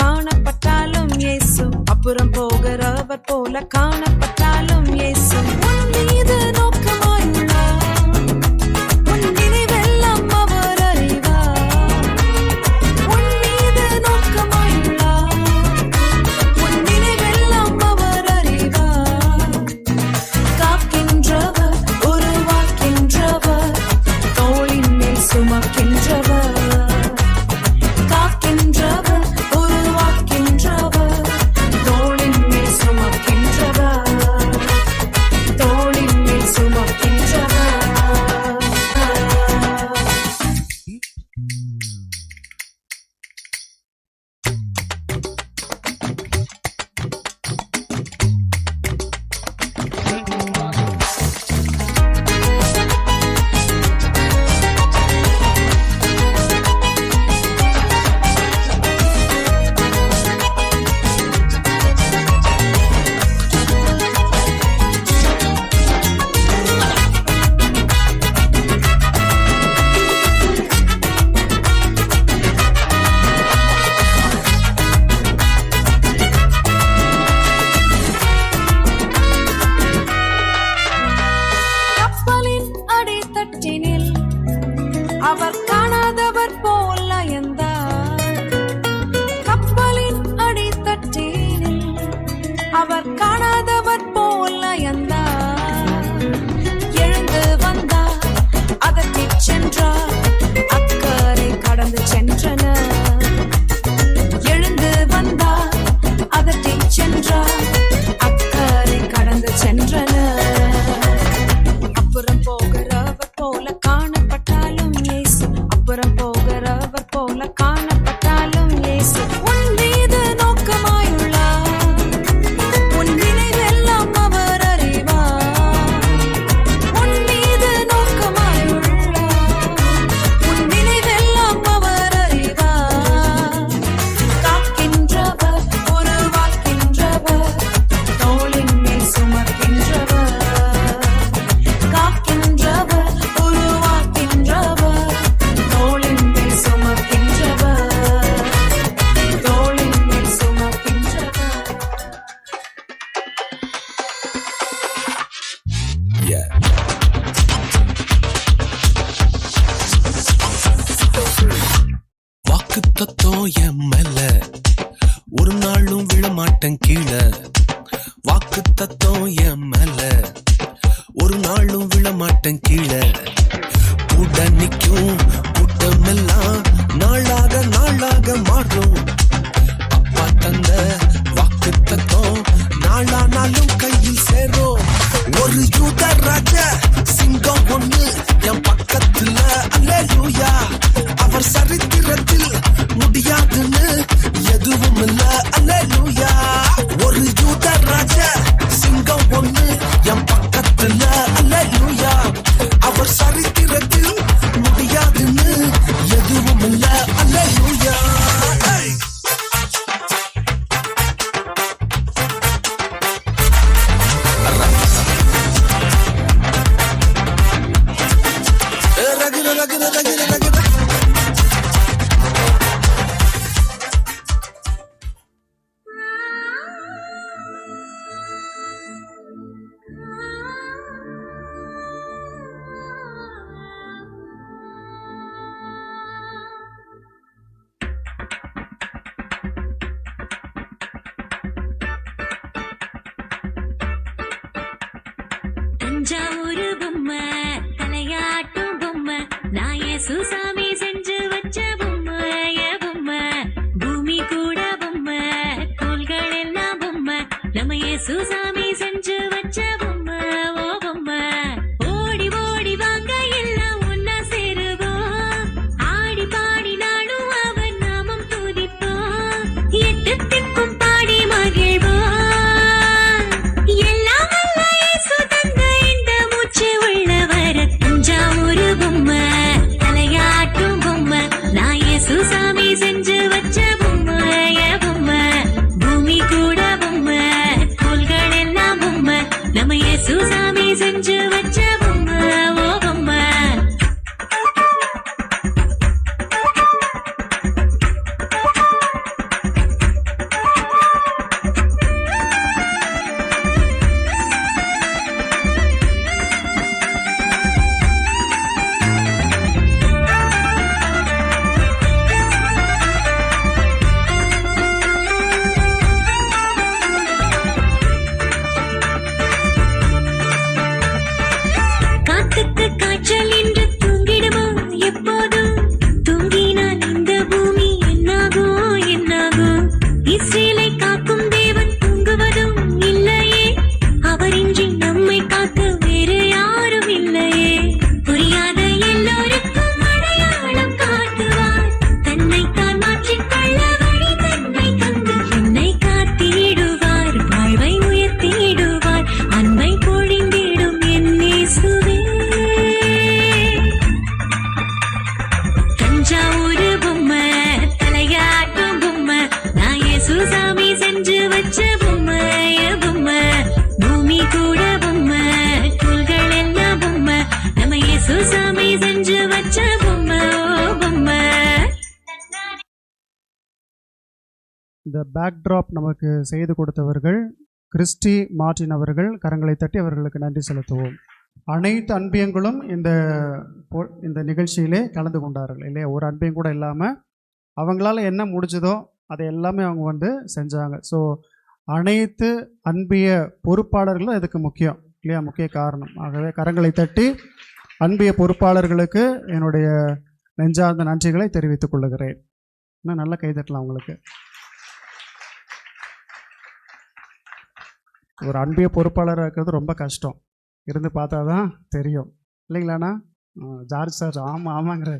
காணப்பட்டாலும் இயேசு, அப்புறம் போகிறவர் போல காணப்பட்டாலும் இயேசு உன் மீது நோக்கமாயுள்ளார். உன் நினைவெல்லாம் அவர் அறிவார். உன் மீது நோக்கமாயுள்ளார். உன் நினைவெல்லாம் அவர் அறிவார். காக்கின்றவர், உருவாக்கின்றவர், தோளின் மேல் சுமக்கின்றவர். காக்கின்றவர், உருவாக்கின்றவர், தோளின் மேல் சுமக்கின்றவர். தோளின் மாட்டேன் கீழே, வாக்கு தத்தம் என் மேல, ஒரு நாளும் விழ மாட்டேன் கீழே. கூட நிக்கும் கூட்டம் எல்லாம் நாளாக நாளாக மாறும். அப்பா தந்த வாக்கு தத்தம் நாளானாலும் கையில் சேரும். ஒரு யூத ராஜ சிங்கம் ஒண்ணு என் பக்கத்துல, அல்லேலூயா. அவர் சரித்திரத்தில் முடியாதுன்னு எதுவும் இல்ல, அல்லேலூயா. ஒரு யூத ராஜ சிங்கம் ஒண்ணு என் பக்கத்துல, அல்லேலூயா. அவர் சரித்திரத்தில் முடியாதுன்னு எதுவும் இல்ல, அல்லேலூயா. தஞ்சாவூர் பொம்மை, தலையாட்டும் பொம்மை, நான் சுசாமி செஞ்சு வச்ச பொம்மை, பொம்மை. பூமி கூட பொம்மை, கோள்கள் எல்லாம் பொம்மை, நம்ம சுசாமி செஞ்சு வச்ச பொம்மை, ஓ பொம்மை. ஓடி ஓடி வாங்க எல்லாம் ஒன்னா சேருவோம், ஆடி பாடி நாடும் அவன் நாமம் துதிப்போம், எட்டு திக்கும் பாடி மகிழ்வோம். தஞ்சாவூர் பொம்மை, தலையாட்டும் பொம்மை, நான் சுசாமி செஞ்சு வச்ச பொம்மை, பொம்மை. பூமி கூட பொம்மை, கோள்கள் எல்லாம் பொம்மை, நம்ம சுசாமி செஞ்சு வச்ச பொம்மை, ஓ பொம்மை. காத்துக்கு காய்ச்சல் என்று தூங்கிடுமோ எப்போதும், தூங்கினால் இந்த பூமி என்னாகும் என்னாகும். இஸ்ரேலை காக்கும் தேவன் தூங்குவதும் இல்லையே, அவரின்றி நம்மை காக்க வேறு யாரும் இல்லையே. புரியாத எல்லோருக்கும் அடையாளம் காட்டுவார், தன்னைத்தான் மாற்றிக்கொள்ள வழி தன்னை தந்து என்னை காத்திடுவார், வாழ்வை உயர்த்திடுவார், அன்பை பொழிந்திடும் என் இயேசுவே. தஞ்சாவூர் பொம்மை, தலையாட்டும் பொம்மை, நான் சுசாமி செஞ்சு வச்ச பொம்மை, பொம்மை. பூமி கூட பொம்மை, கோள்கள் எல்லாம் பொம்மை, நம்ம சுசாமி செஞ்சு வச்ச பொம்மை, ஓ பொம்மை. இந்த பேக்ட்ராப் நமக்கு செய்து கொடுத்தவர்கள் கிறிஸ்டி மார்டின் அவர்கள். கரங்களை தட்டி அவர்களுக்கு நன்றி செலுத்துவோம். அனைத்து அன்பியங்களும் இந்த நிகழ்ச்சியிலே கலந்து கொண்டார்கள் இல்லையா. ஒரு அன்பியம் கூட இல்லாமல் அவங்களால என்ன முடிஞ்சதோ அதை எல்லாமே அவங்க செஞ்சாங்க. ஸோ அனைத்து அன்பிய பொறுப்பாளர்களும் இதுக்கு முக்கியம் இல்லையா, முக்கிய காரணம். ஆகவே கரங்களை தட்டி அன்பிய பொறுப்பாளர்களுக்கு என்னுடைய நெஞ்சார்ந்த நன்றிகளை தெரிவித்துக் கொள்ளுகிறேன். இன்னும் நல்லா கைதட்டலாம் உங்களுக்கு. ஒரு அன்பிய பொறுப்பாளராக இருக்கிறது ரொம்ப கஷ்டம், இருந்து பார்த்தா தான் தெரியும் இல்லைங்களாண்ணா. George sir ஆமாங்கிற.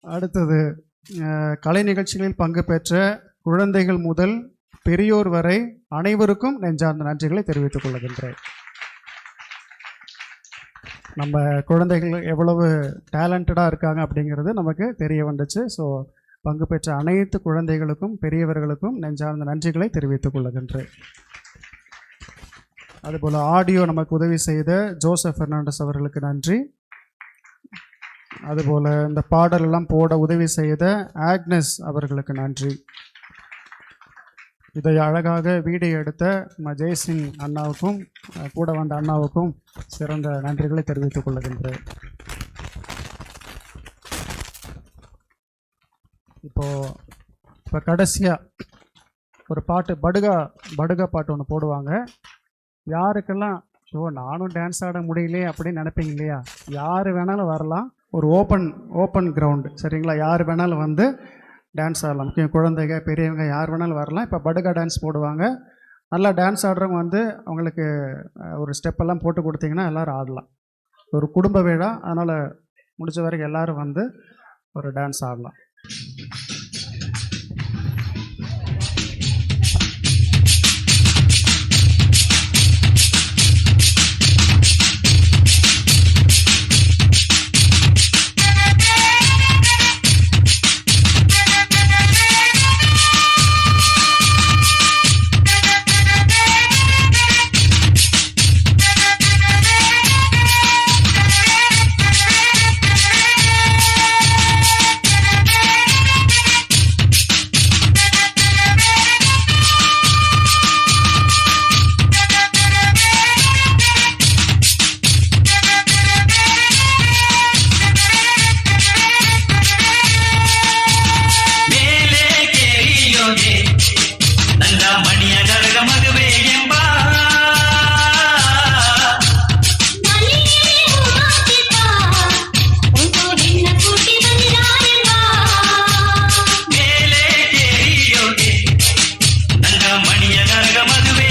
அடுத்தது கலை நிகழ்ச்சிகளில் பங்கு பெற்ற குழந்தைகள் முதல் பெரியோர் வரை அனைவருக்கும் நெஞ்சார்ந்த நன்றிகளை தெரிவித்துக் கொள்கின்றேன். நம்ம குழந்தைகள் எவ்வளவு டேலண்டடாக இருக்காங்க அப்படிங்கிறது நமக்கு தெரிய வந்துச்சு. ஸோ பங்கு பெற்ற அனைத்து குழந்தைகளுக்கும் பெரியவர்களுக்கும் நெஞ்சார்ந்த நன்றிகளை தெரிவித்துக் கொள்கின்றேன். அதுபோல் ஆடியோ நமக்கு உதவி செய்த ஜோசப் பெர்னாண்டஸ் அவர்களுக்கு நன்றி. அதுபோல் இந்த பாடலெல்லாம் போட உதவி செய்த ஆக்னஸ் அவர்களுக்கு நன்றி. இதை அழகாக வீடியோ எடுத்த ஜெய்சிங் அண்ணாவுக்கும் கூட வந்த அண்ணாவுக்கும் சிறந்த நன்றிகளை தெரிவித்துக் கொள்கின்றேன். இப்போ கடைசியாக ஒரு பாட்டு படுகா பாட்டு ஒன்று போடுவாங்க. யாருக்கெல்லாம் நானும் டான்ஸ் ஆட முடியலையே அப்படின்னு நினைப்பீங்க இல்லையா, யார் வேணாலும் வரலாம். ஒரு ஓப்பன் கிரவுண்டு, சரிங்களா? யார் வேணாலும் வந்து டான்ஸ் ஆடலாம். முக்கியம் குழந்தைங்க, பெரியவங்க, யார் வேணாலும் வரலாம். இப்போ படுகா டான்ஸ் போடுவாங்க. நல்லா டான்ஸ் ஆடுறவங்க வந்து அவங்களுக்கு ஒரு ஸ்டெப்பெல்லாம் போட்டு கொடுத்தீங்கன்னா எல்லோரும் ஆடலாம். ஒரு குடும்ப விழா, அதனால் முடிஞ்ச வரைக்கும் எல்லோரும் வந்து ஒரு டான்ஸ் ஆடலாம். மணிய நரக மதுவே